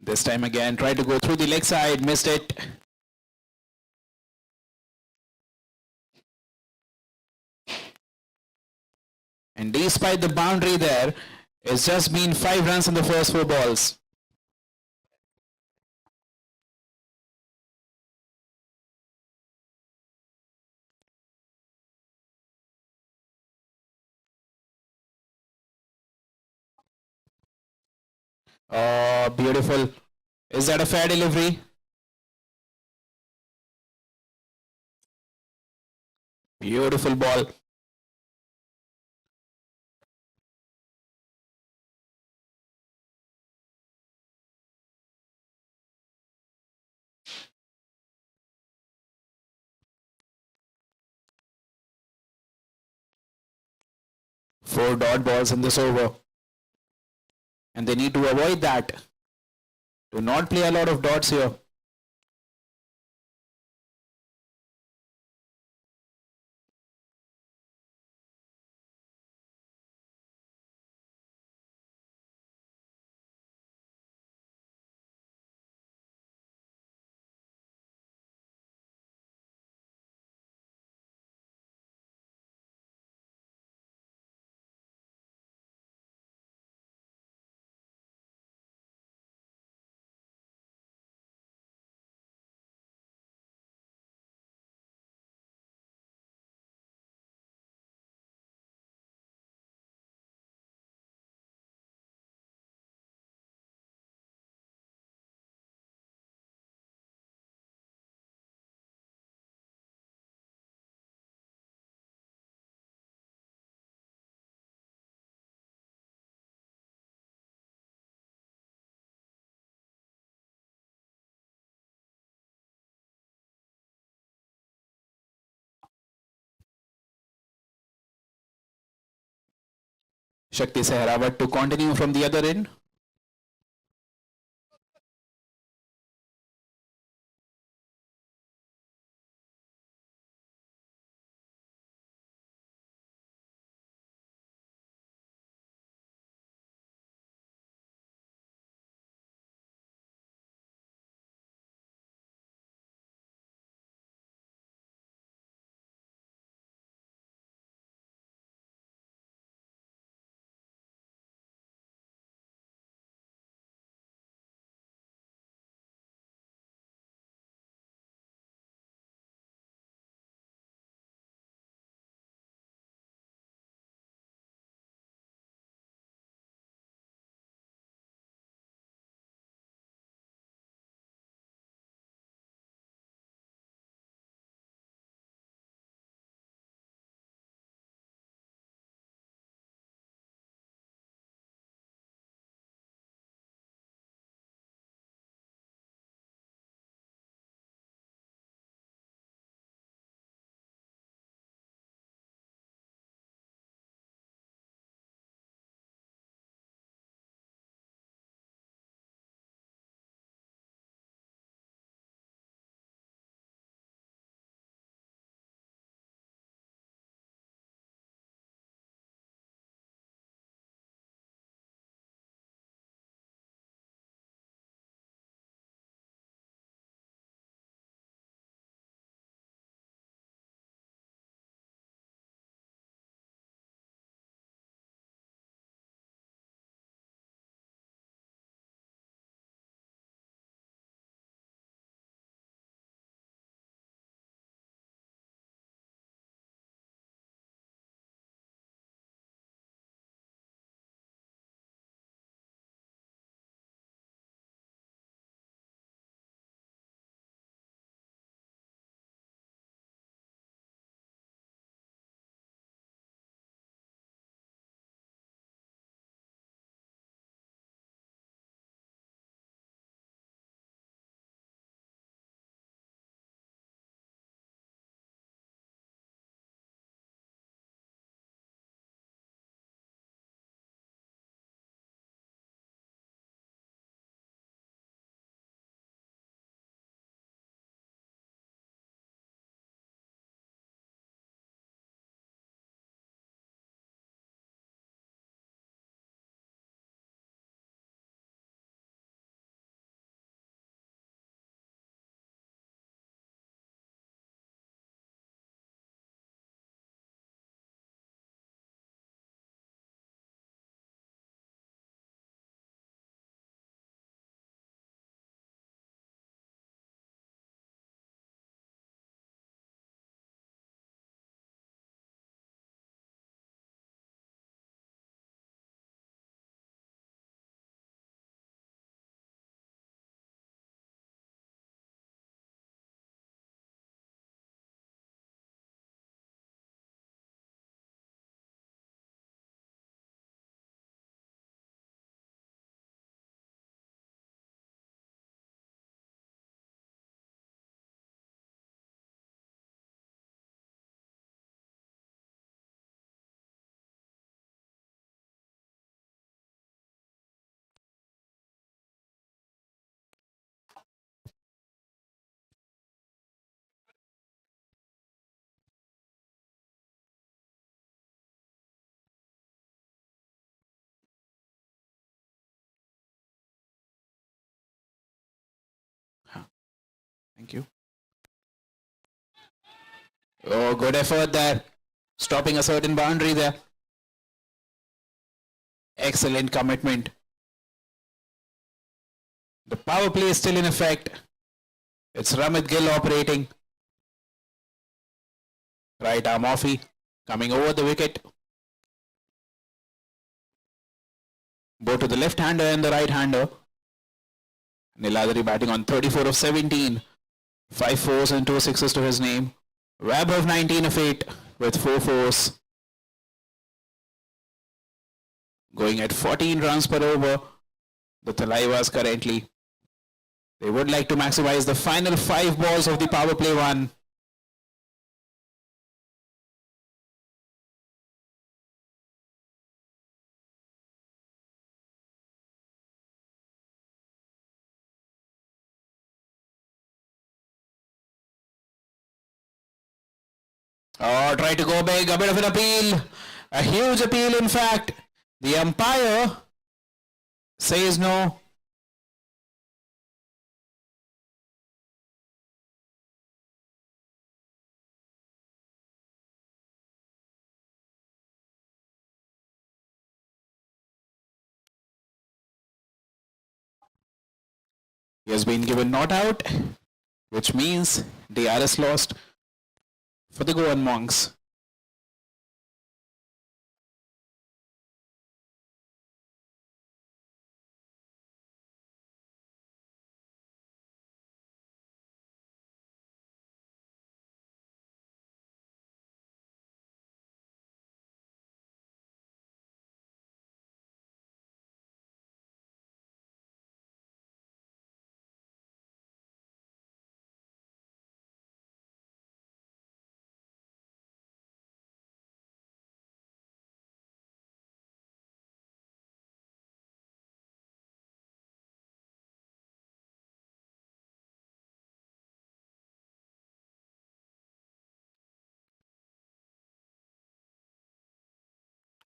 This time again, tried to go through the leg side, missed it. And despite the boundary there, it's just been 5 runs in the first 4 balls. Oh, beautiful. Is that a fair delivery? Beautiful ball. Four dot balls in this over. And they need to avoid that. Do not play a lot of dots here. Shakti Sehrawat to continue from the other end. Thank you. Oh, good effort there. Stopping a certain boundary there. Excellent commitment. The power play is still in effect. It's Ramit Gill operating. Right arm offie coming over the wicket. Both to the left-hander and the right-hander. Niladri batting on 34 of 17. 5 fours and 2 sixes to his name. Vaibhav 19 of 8 with 4 fours. Going at 14 runs per over. The Thalaivas currently. They would like to maximize the final 5 balls of the power play one. Oh, try to go big, a bit of an appeal. A huge appeal, in fact. The umpire says no. He has been given not out, which means DRS lost for the Goan Monks.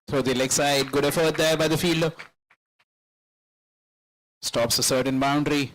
Through the leg side, good effort there by the fielder. Stops a certain boundary.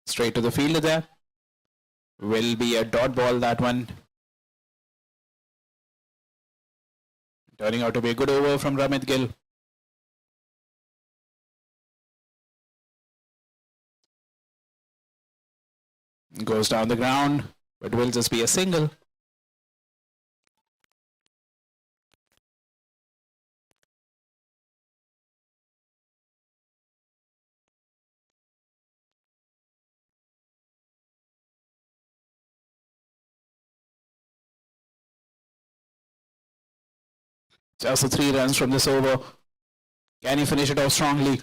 Straight to the fielder there. Will be a dot ball, that one. Turning out to be a good over from Ramit Gill. Goes down the ground, but will just be a single. Just the 3 runs from this over. Can he finish it off strongly?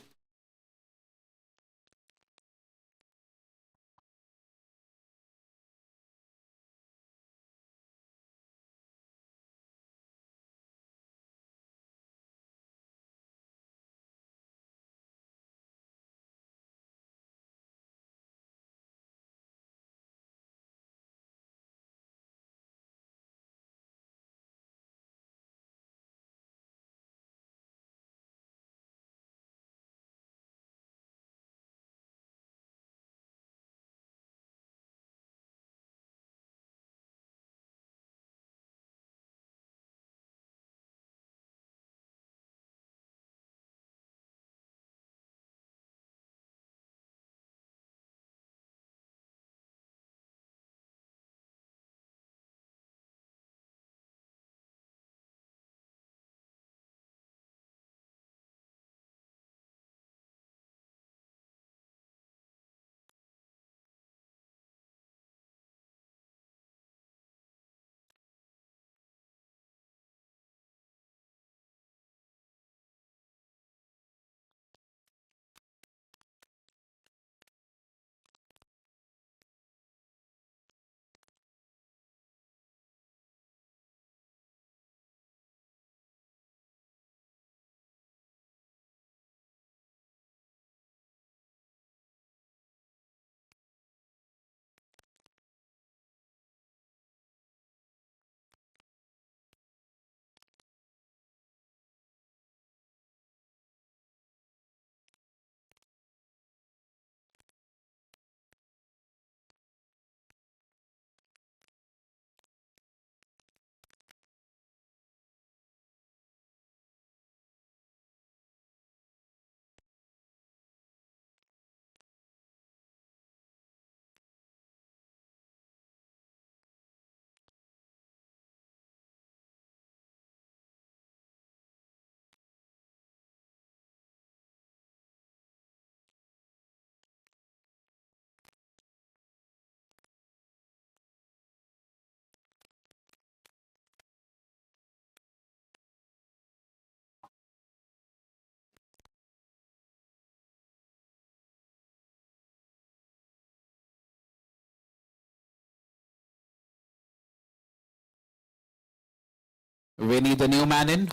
Winnie, the new man in,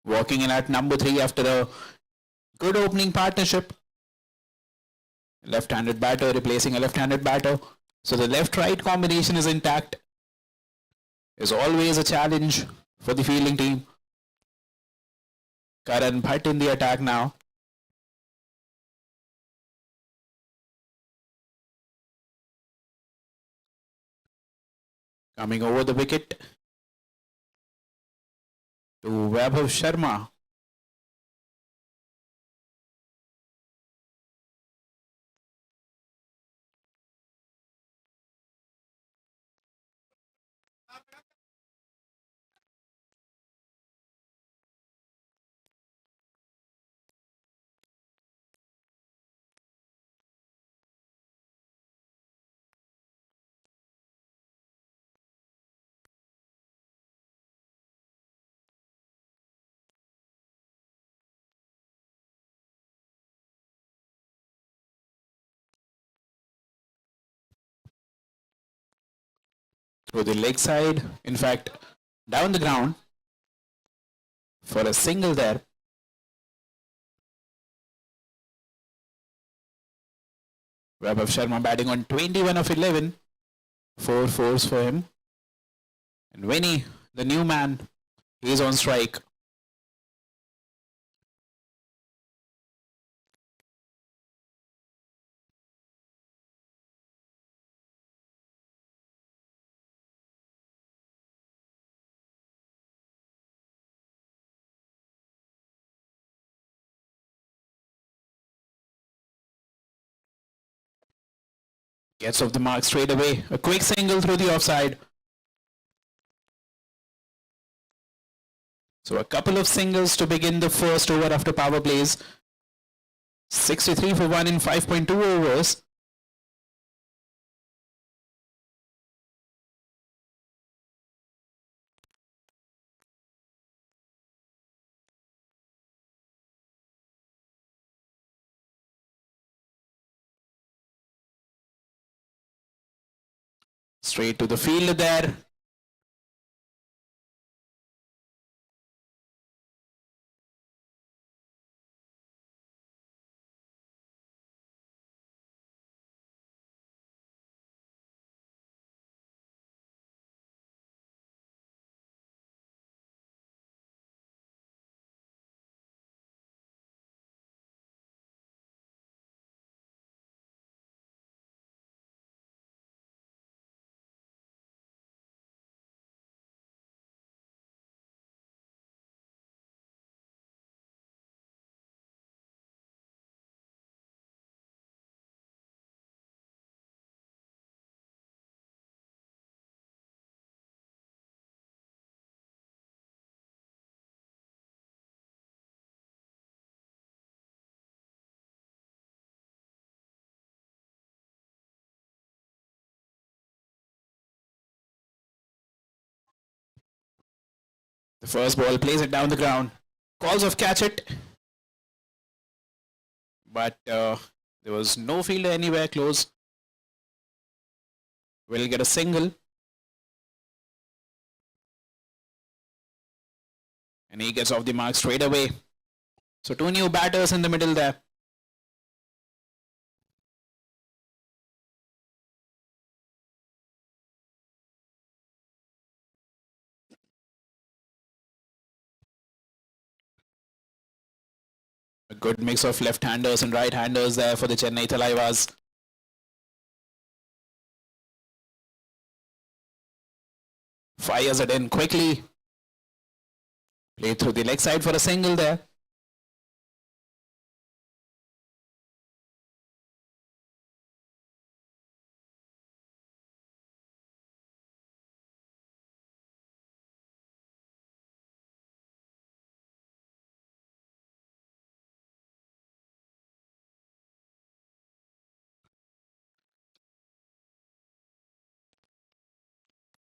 walking in at number 3 after a good opening partnership. Left-handed batter replacing a left-handed batter. So the left-right combination is intact. Is always a challenge for the fielding team. Karan Bhatt in the attack now. Coming over the wicket to Vaibhav Sharma. Through the leg side, in fact, down the ground for a single there. Vaibhav Sharma batting on 21 of 11. 4 fours for him. And Winnie, the new man, he is on strike. Gets off the mark straight away. A quick single through the offside. So a couple of singles to begin the first over after power plays. 63 for 1 in 5.2 overs. Straight to the field there. The first ball plays it down the ground. Calls of catch it. But there was no fielder anywhere close. Will get a single. And he gets off the mark straight away. So two new batters in the middle there. A good mix of left-handers and right-handers there for the Chennai Thalaivas. Fires it in quickly. Played through the leg side for a single there.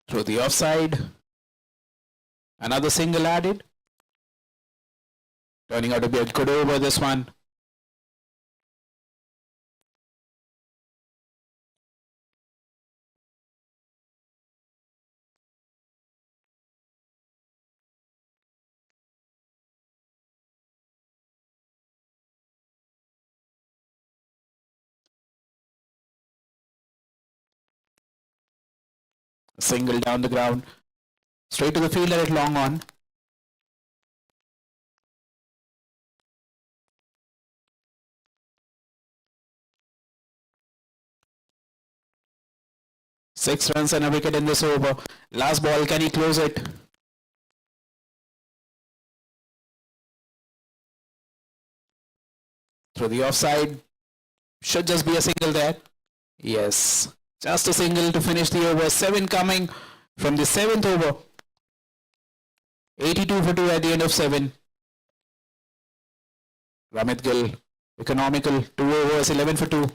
Through the offside. Another single added. Turning out to be a good over this one. A single down the ground. Straight to the fielder at long on. Six runs and a wicket in this over. Last ball, can he close it? Through the offside. Should just be a single there. Yes, just a single to finish the over. 7 coming from the 7th over. 82 for 2 at the end of 7. Ramit Gill, economical, 2 overs, 11 for 2.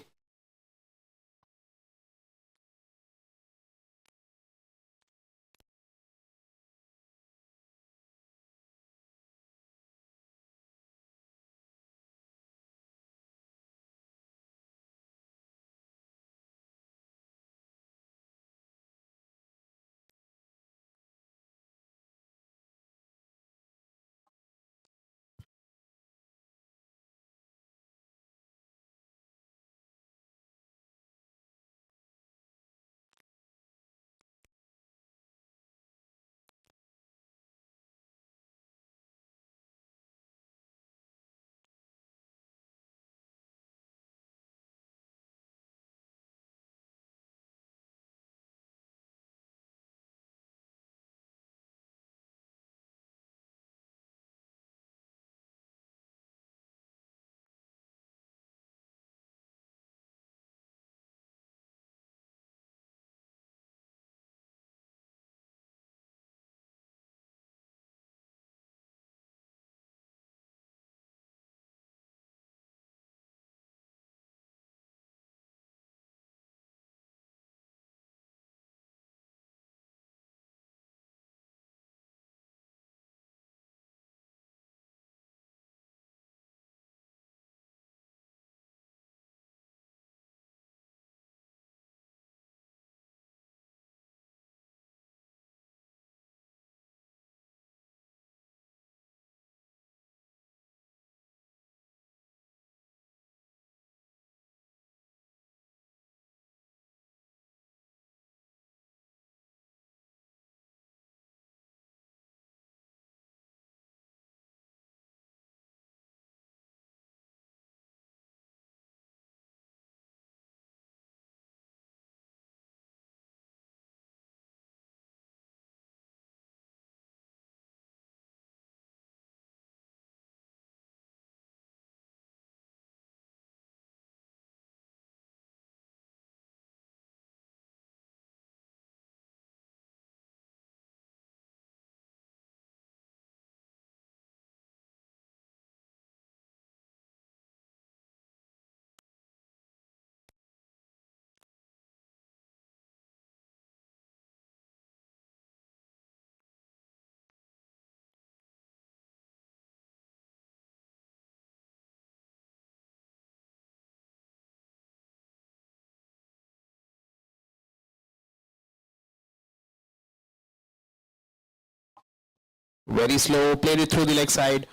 Very slow, played it through the leg side.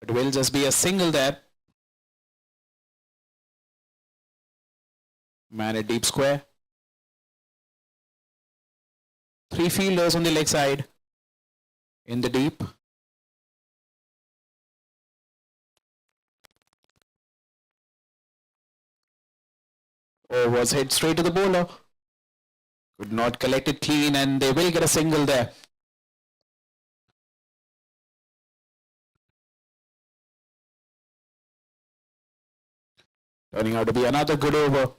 It will just be a single there. Man at deep square. 3 fielders on the leg side. In the deep. Oh, was hit straight to the bowler. Could not collect it clean, and they will get a single there. Turning out to be another good over.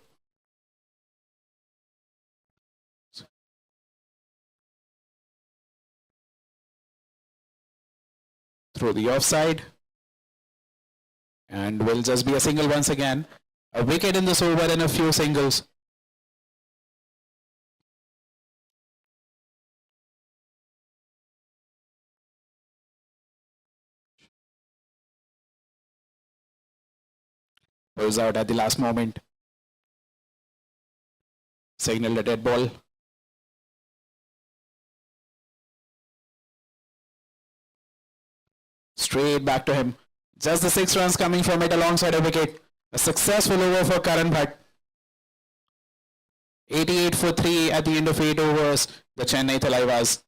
Through the offside. And will just be a single once again. A wicket in this over and a few singles. Pulls out at the last moment. Signal a dead ball. Straight back to him. Just the 6 runs coming from it alongside a wicket. A successful over for Karan Bhatt. 88 for 3 at the end of 8 overs, the Chennai Thalaivas.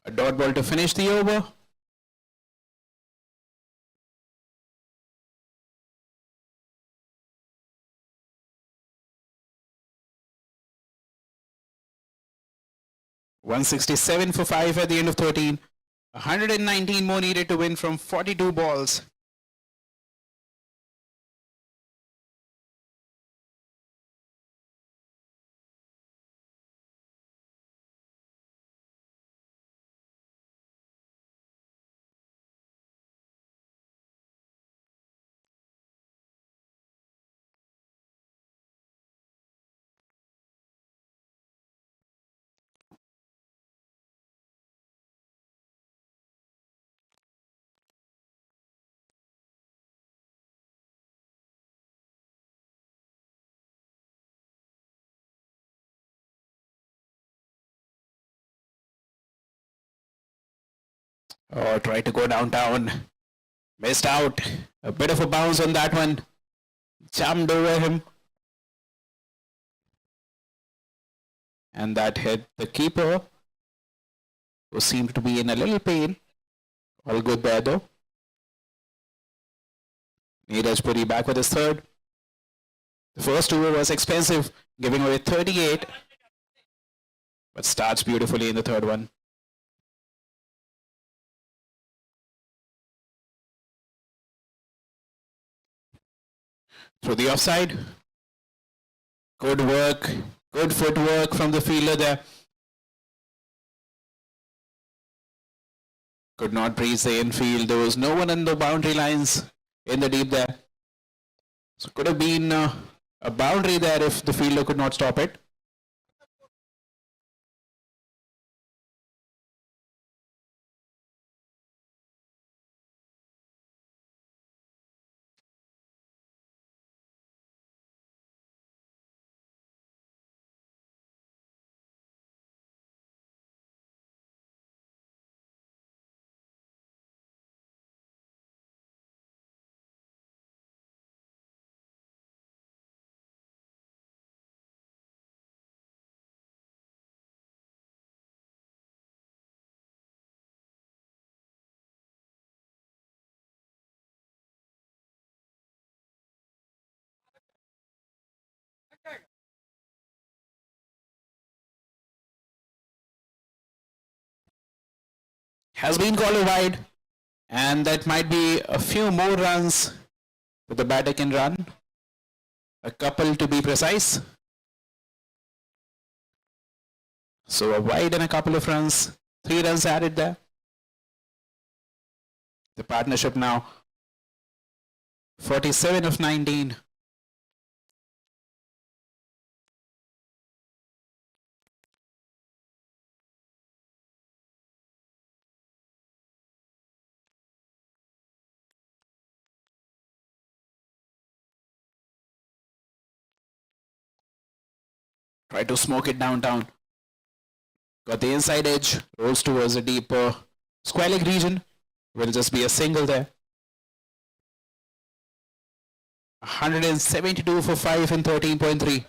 A dot ball to finish the over. .167 for 5 at the end of 13. 119 more needed to win from 42 balls. Oh, tried to go downtown. Missed out. A bit of a bounce on that one. Jumped over him. And that hit the keeper, who seemed to be in a little pain. All good there though. Neeraj Puri back with his third. The first over was expensive, giving away 38. But starts beautifully in the third one. Through the offside. Good work. Good footwork from the fielder there. Could not breach the infield. There was no one on the boundary lines in the deep there. So could have been a boundary there if the fielder could not stop it. Has been called wide, and that might be a few more runs that the batter can run. A couple to be precise. So a wide and a couple of runs. 3 runs added there. The partnership now 47 of 19. Try to smoke it downtown. Got the inside edge. Rolls towards a deeper square leg region. Will just be a single there. 172 for 5 in 13.3.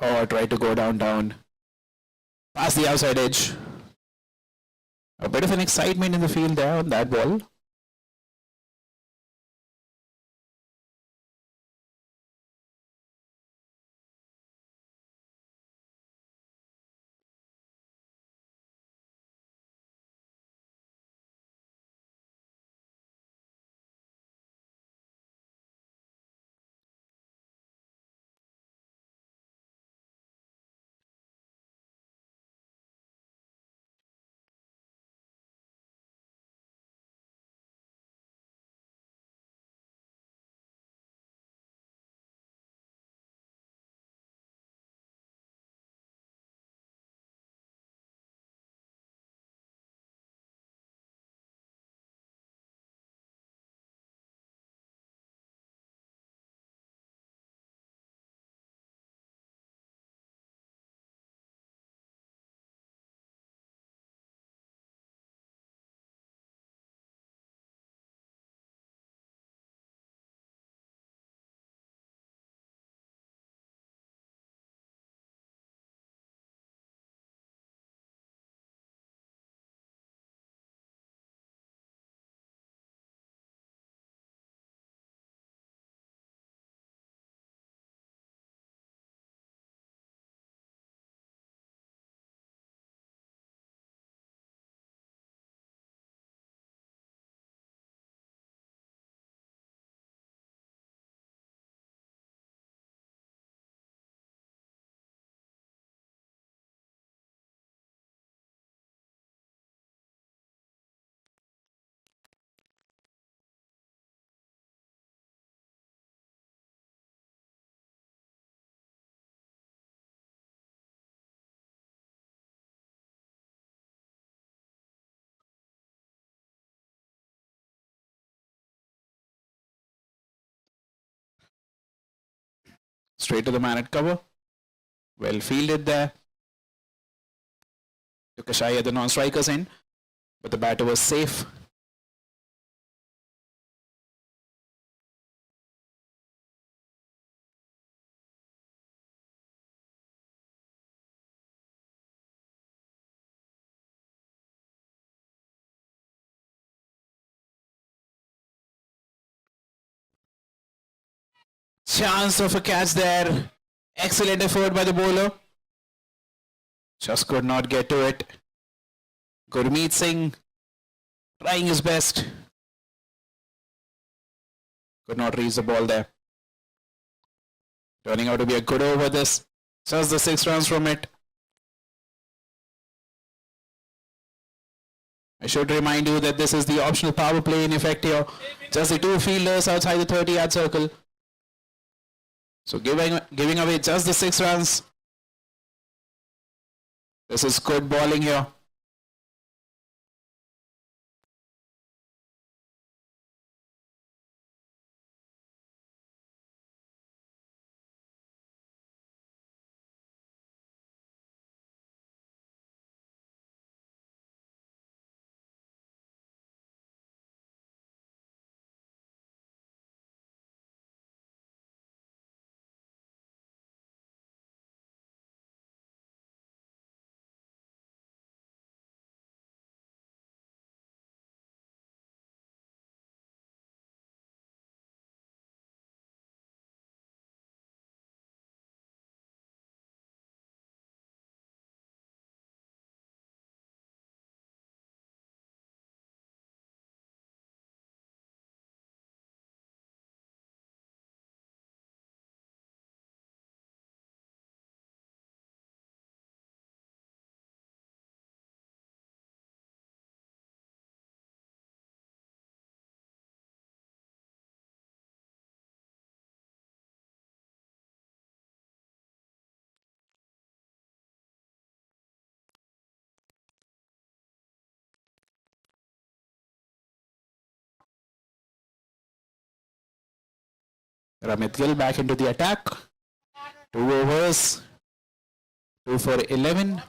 Oh, tried to go down. Past the outside edge. A bit of an excitement in the field there on that ball. Straight to the man at cover. Well fielded there. Took a shy at the non-striker's end, but the batter was safe. Chance of a catch there. Excellent effort by the bowler. Just could not get to it. Gurmeet Singh trying his best. Could not reach the ball there. Turning out to be a good over this. Just the 6 runs from it. I should remind you that this is the optional power play in effect here. Just the 2 fielders outside the 30-yard circle. So giving away just the 6 runs. This is good bowling here. Ramit Gill back into the attack. 2 overs. 2 for 11.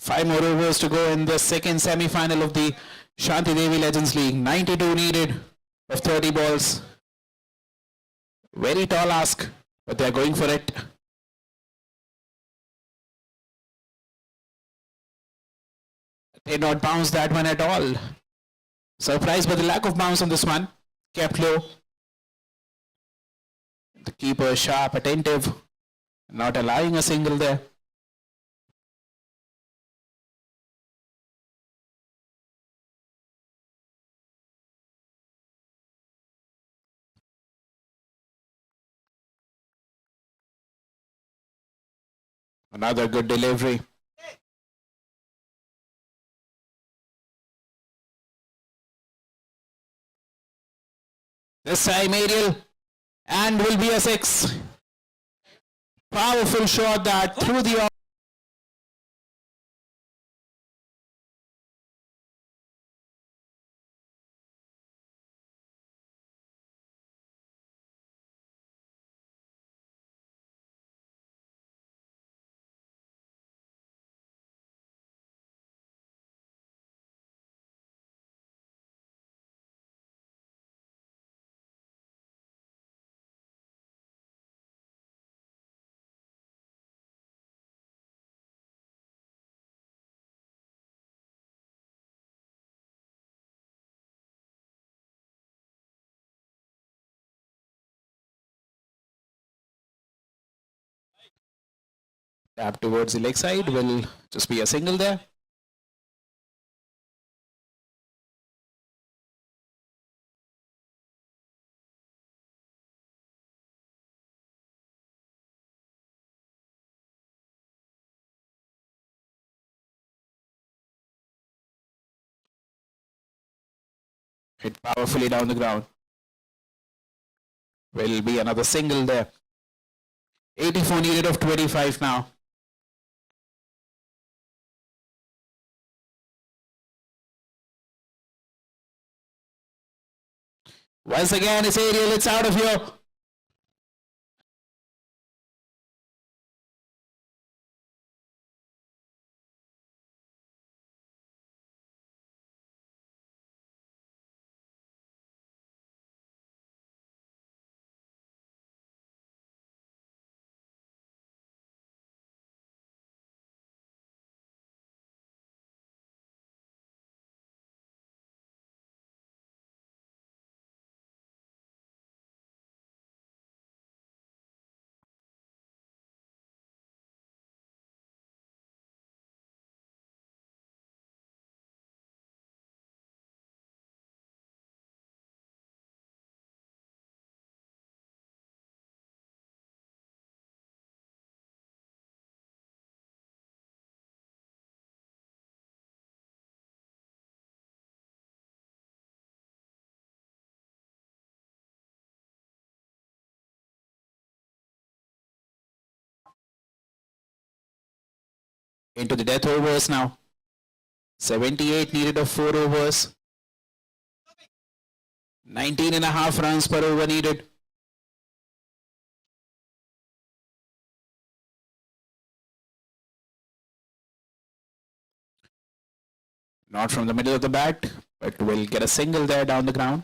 Five more overs to go in the second semi-final of the Shanti Devi Legends League. 92 needed. of 30 balls. Very tall ask, but they are going for it. They not bounce that one at all. Surprised by the lack of bounce on this one. Kept low. The keeper sharp, attentive, not allowing a single there. Another good delivery. This time Ariel, and will be a 6. Powerful shot that through the off. Tap towards the leg side, will just be a single there. Hit powerfully down the ground. Will be another single there. 84 needed of 25 now. Once again, it's Ariel, it's out of here. Into the death overs now. 78 needed of 4 overs. 19 and a half runs per over needed. Not from the middle of the bat, but will get a single there down the ground.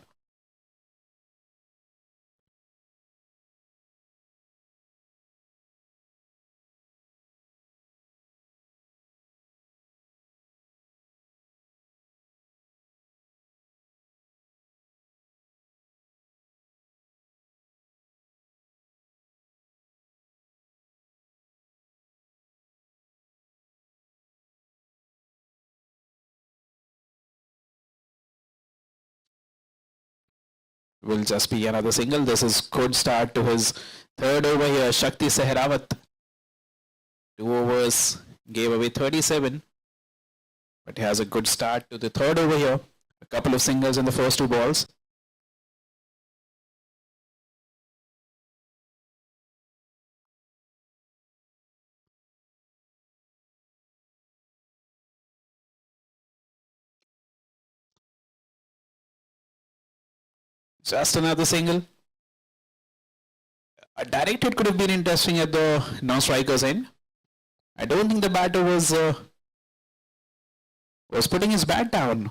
Will just be another single. This is good start to his third over here. Shakti Sehrawat. 2 overs, gave away 37. But he has a good start to the third over here. A couple of singles in the first 2 balls. Just another single. A direct hit could have been interesting at the non-striker's end. I don't think the batter was putting his bat down.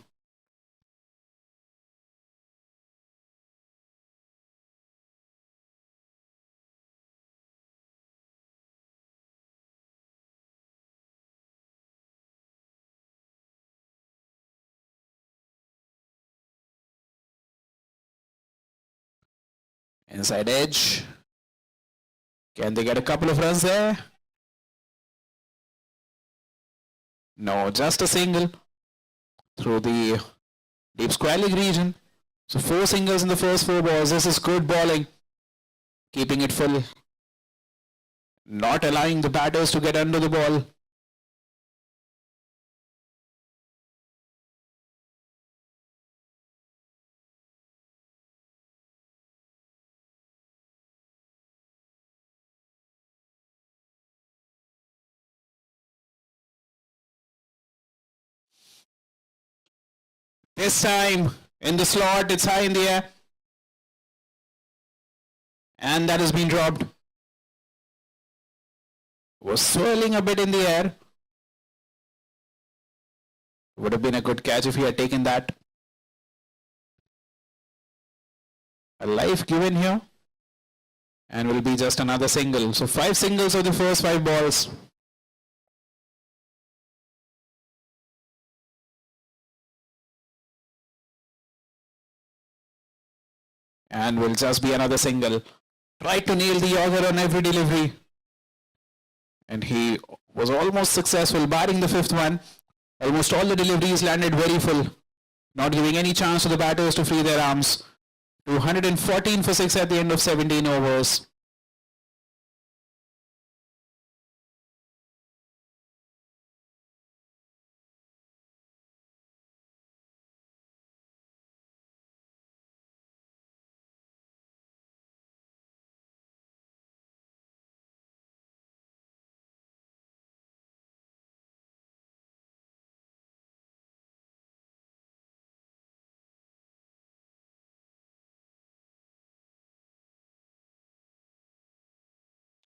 Inside edge. Can they get a couple of runs there? No, just a single through the deep square leg region. So 4 singles in the first 4 balls. This is good bowling. Keeping it full. Not allowing the batters to get under the ball. This time in the slot, it's high in the air. And that has been dropped. Was swirling a bit in the air. Would have been a good catch if he had taken that. A life given here. And will be just another single. So 5 singles of the first 5 balls. And will just be another single. Tried to nail the Yorker on every delivery. And he was almost successful, barring the 5th one. Almost all the deliveries landed very full. Not giving any chance to the batters to free their arms. 214 for 6 at the end of 17 overs.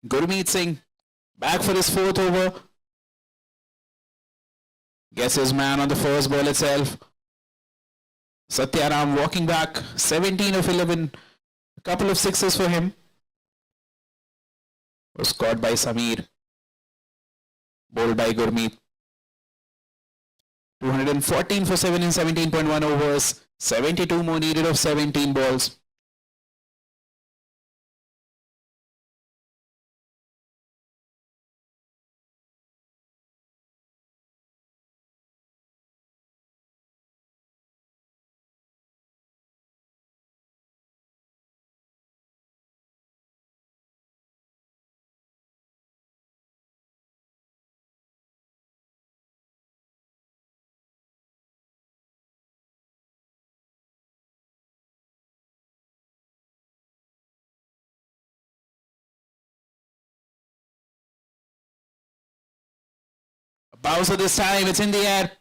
Gurmeet Singh back for his 4th over. Gets his man on the first ball itself. Satyaram walking back, 17 of 11. A couple of sixes for him. Was caught by Sameer. Bowled by Gurmeet. 214 for 7 in 17.1 overs. 72 more needed of 17 balls. Bowser this time, it's in the air.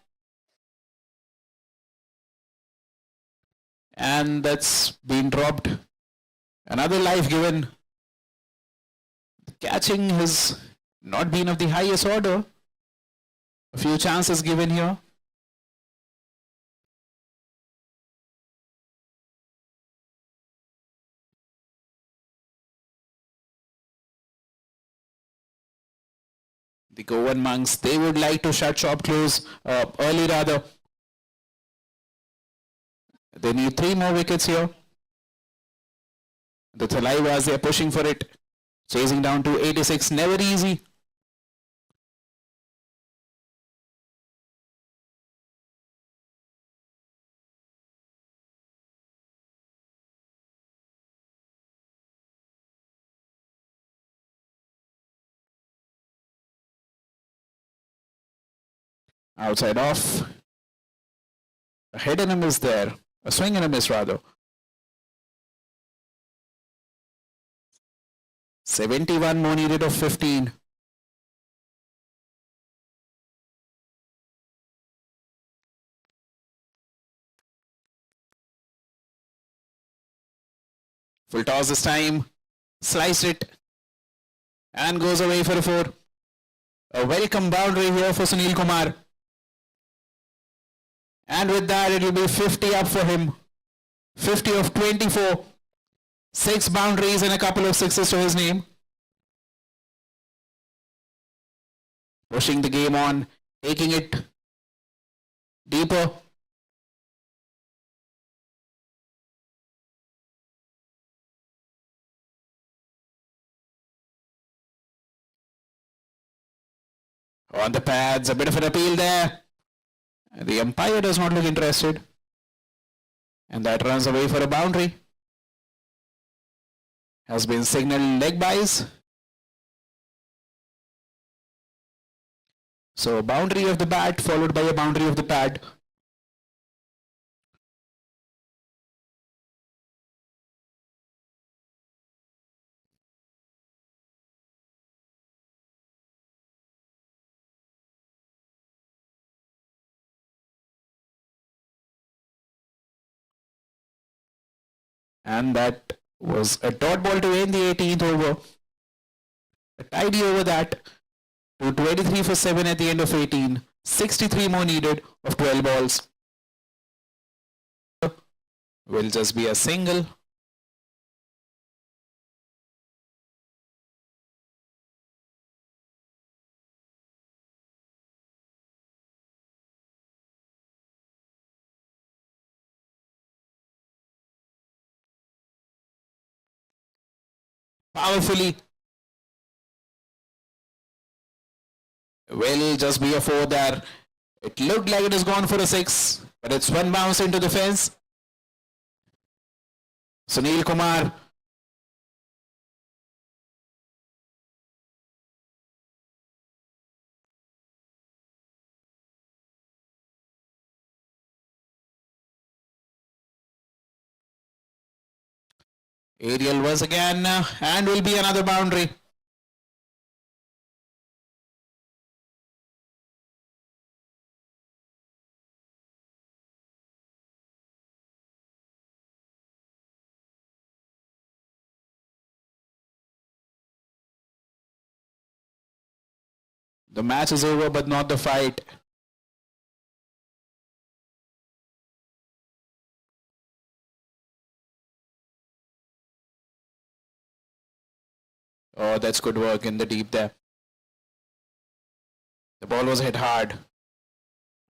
And that's been dropped. Another life given. Catching has not been of the highest order. A few chances given here. The Goan monks, they would like to shut shop close early rather. They need 3 more wickets here. The Thalaivas, they are pushing for it. Chasing down to 86, never easy. Outside off. A hit and a miss there. A swing and a miss rather. 71 more needed of 15. Full toss this time. Sliced it. And goes away for a 4. A welcome boundary here for Sunil Kumar. And with that, it will be 50 up for him. 50 of 24. 6 boundaries and a couple of sixes to his name. Pushing the game on. Taking it deeper. On the pads, a bit of an appeal there. The umpire does not look interested. And that runs away for a boundary. Has been signaled leg byes. So boundary of the bat followed by a boundary of the pad. And that was a dot ball to end the 18th over. A tidy over that to 23 for 7 at the end of 18. 63 more needed of 12 balls. Will just be a single. Powerfully. Will just be a 4 there. It looked like it has gone for a 6, but it's one bounce into the fence. Sunil Kumar. Aerial was again and will be another boundary. The match is over, but not the fight. Oh, that's good work in the deep there. The ball was hit hard,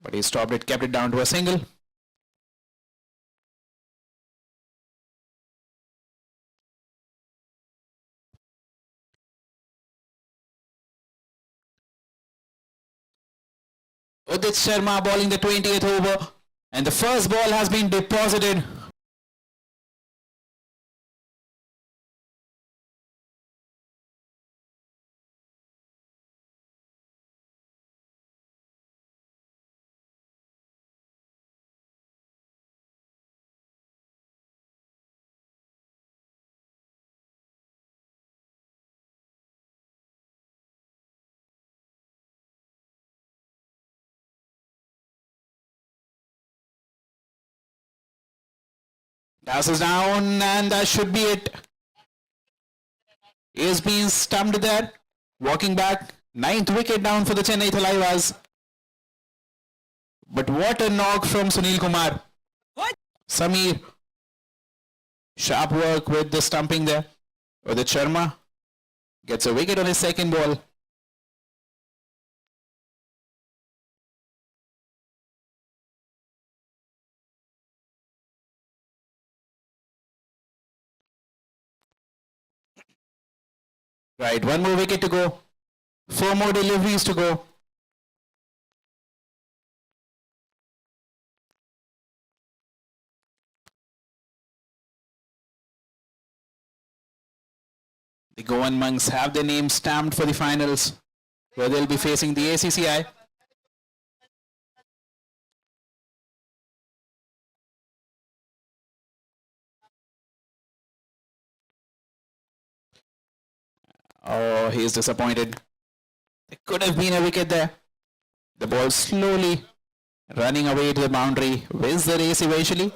but he stopped it, kept it down to a single. Udit Sharma bowling the 20th over, and the first ball has been deposited. Passes down, and that should be it. He is being stumped there. Walking back, 9th wicket down for the Chennai Thalaivas. But what a knock from Sunil Kumar. What? Samir. Sharp work with the stumping there. Udit Sharma gets a wicket on his second ball. Right, one more wicket to go. 4 more deliveries to go. The Goan monks have their names stamped for the finals, where they'll be facing the ACCI. Oh, he is disappointed. There could have been a wicket there. The ball slowly running away to the boundary. Wins the race eventually.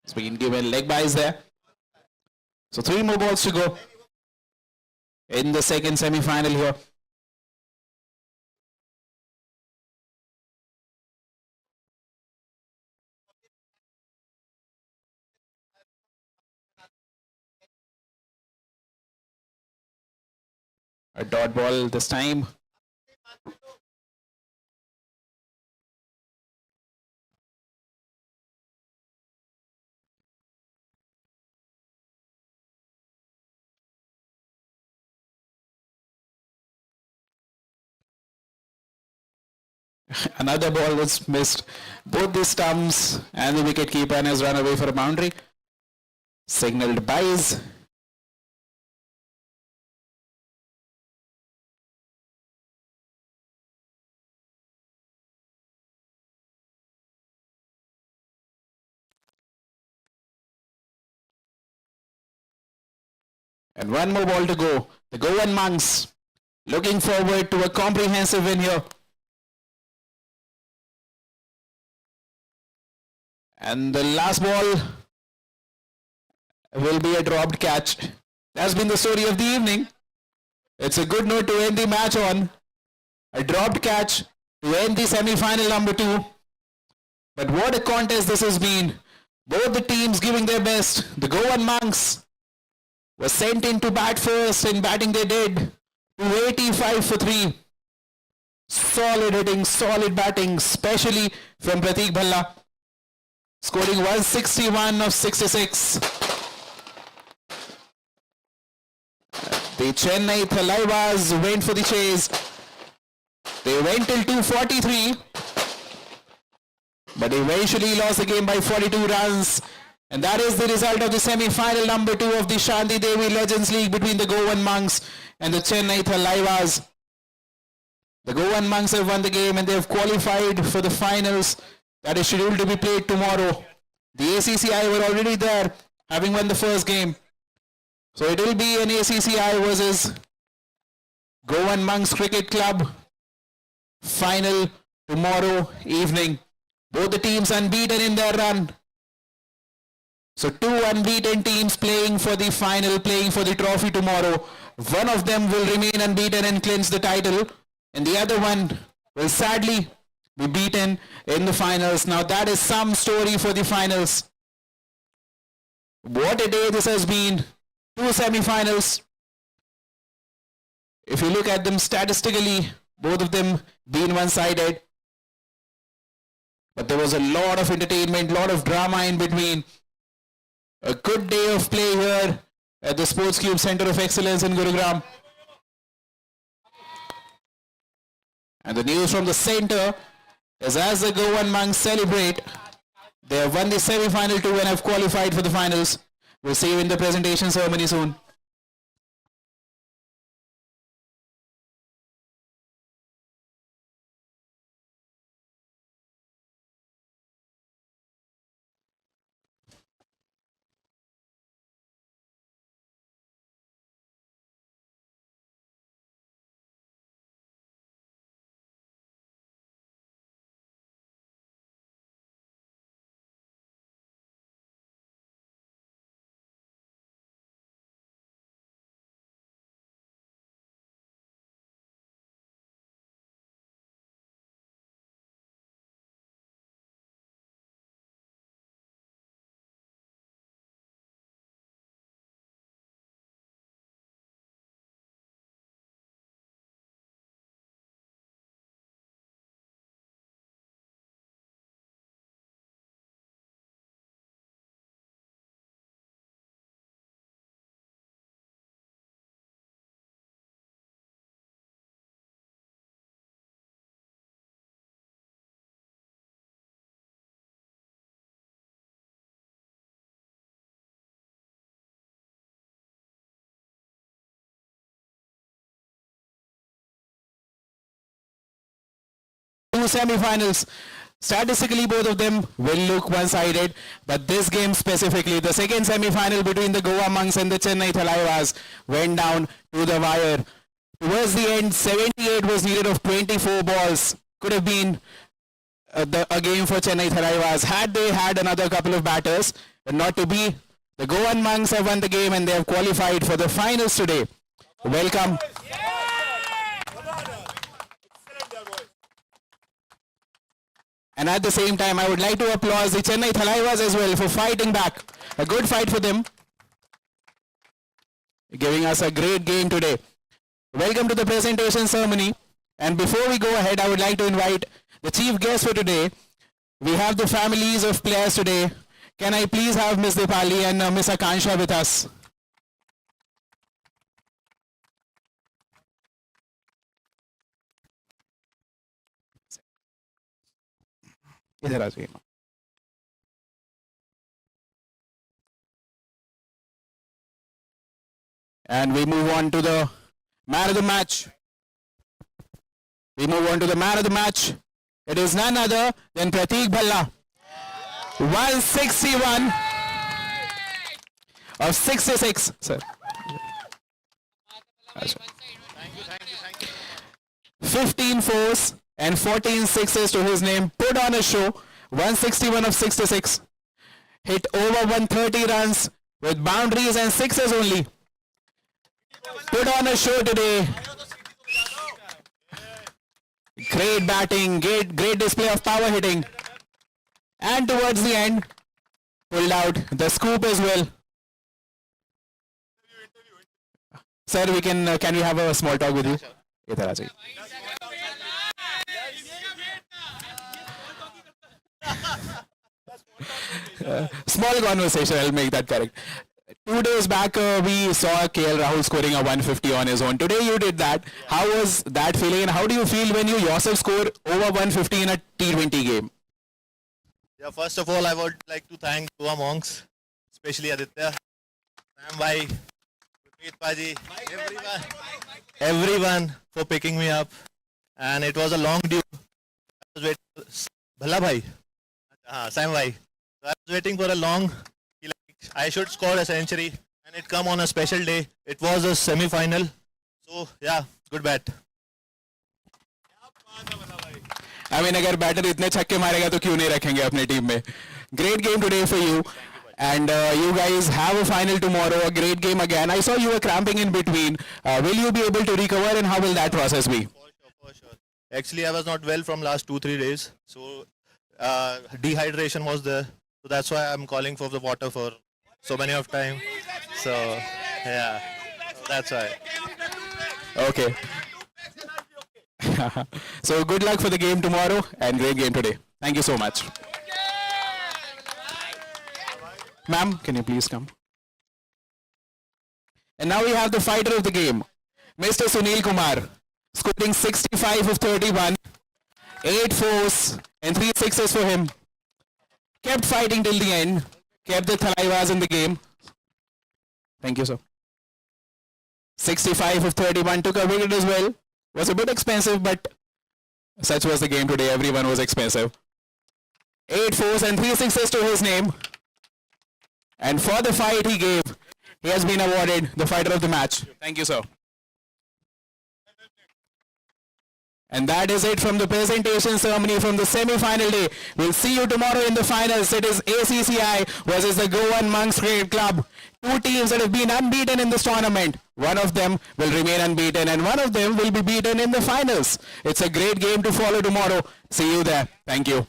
It's been given leg byes there. So 3 more balls to go in the second semi-final here. A dot ball this time. Another ball was missed. Both the stumps and the wicket keeper has run away for a boundary. Signaled byes. And one more ball to go. The Goan Monks looking forward to a comprehensive win here. And the last ball will be a dropped catch. That's been the story of the evening. It's a good note to end the match on. A dropped catch to end the semi-final number 2. But what a contest this has been. Both the teams giving their best. The Goan Monks were sent in to bat first, and batting they did. 285 for 3. Solid hitting, solid batting, especially from Prateek Bhalla. Scoring 161 of 66. The Chennai Thalaivas went for the chase. They went till 243. But eventually lost the game by 42 runs. And that is the result of the semi-final number 2 of the Shanti Devi Legends League between the Goan Monks and the Chennai Thalaivas. The Goan Monks have won the game and they have qualified for the finals that is scheduled to be played tomorrow. The ACCI were already there, having won the first game. So it will be an ACCI versus Goan Monks Cricket Club final tomorrow evening. Both the teams unbeaten in their run. So 2 unbeaten teams playing for the final, playing for the trophy tomorrow. One of them will remain unbeaten and clinch the title, and the other one will sadly be beaten in the finals. Now that is some story for the finals. What a day this has been. 2 semi-finals. If you look at them statistically, both of them being one-sided. But there was a lot of entertainment, lot of drama in between. A good day of play here at the Sports Cube Center of Excellence in Gurugram. And the news from the center is as the Goan Monks celebrate, they have won the semi-final 2 and have qualified for the finals. We'll see you in the presentation ceremony soon. Two semi-finals. Statistically, both of them will look one-sided, but this game specifically, the second semi-final between the Goa Monks and the Chennai Thalaivas went down to the wire. Towards the end, 78 was needed of 24 balls. Could have been a game for Chennai Thalaivas had they had another couple of batters, but not to be. The Goan Monks have won the game and they have qualified for the finals today. Welcome. And at the same time, I would like to applaud the Chennai Thalaivas as well for fighting back. A good fight for them. Giving us a great game today. Welcome to the presentation ceremony. And before we go ahead, I would like to invite the chief guest for today. We have the families of players today. Can I please have Ms. Dipali and Ms. Akansha with us? इधर आ जाइए. And we move on to the man of the match. We move on to the man of the match. It is none other than Prateek Bhalla. 161 of 66. Sir. 15 fours and 14 sixes to his name. Put on a show. 161 of 66. Hit over 130 runs with boundaries and sixes only. Put on a show today. Great batting, great display of power hitting. And towards the end, pulled out the scoop as well. Sir, can we have a small talk with you? Idhar aa jaiye. Small conversation, I'll make that correct. 2 days back, we saw KL Rahul scoring a 150 on his own. Today you did that. How was that feeling, and how do you feel when you yourself score over 150 in a T20 game? Yeah, first of all, I would like to thank Goa monks, especially Aditya, Sam Bhai, Gurpreet Paji, everyone for picking me up. And it was a long due. I was waiting. Bhalla Bhai, Sam Bhai. So I was waiting for a long. I should score a century, and it come on a special day. It was a semi-final. So yeah, good bat. I mean, अगर batter इतने छक्के मारेगा तो क्यों नहीं रखेंगे अपने team में? Great game today for you, and you guys have a final tomorrow. A great game again. I saw you were cramping in between. Will you be able to recover, and how will that process be? For sure. Actually, I was not well from last 2-3 days, so dehydration was there. So that's why I'm calling for the water for so many of time. So yeah, that's why. Okay. So good luck for the game tomorrow, and great game today. Thank you so much. Ma'am, can you please come? And now we have the fighter of the game, Mr. Sunil Kumar, scoring 65 of 31, 8 fours and 3 sixes for him. Kept fighting till the end, kept the Thalaivas in the game. Thank you, sir. 65 of 31, took a wicket as well. Was a bit expensive, but such was the game today. Everyone was expensive. 8 fours and 3 sixes to his name. And for the fight he gave, he has been awarded the fighter of the match. Thank you, sir. And that is it from the presentation ceremony from the semi-final day. We'll see you tomorrow in the finals. It is ACCI versus the Goan Monks Cricket Club. 2 teams that have been unbeaten in this tournament. One of them will remain unbeaten, and one of them will be beaten in the finals. It's a great game to follow tomorrow. See you there. Thank you.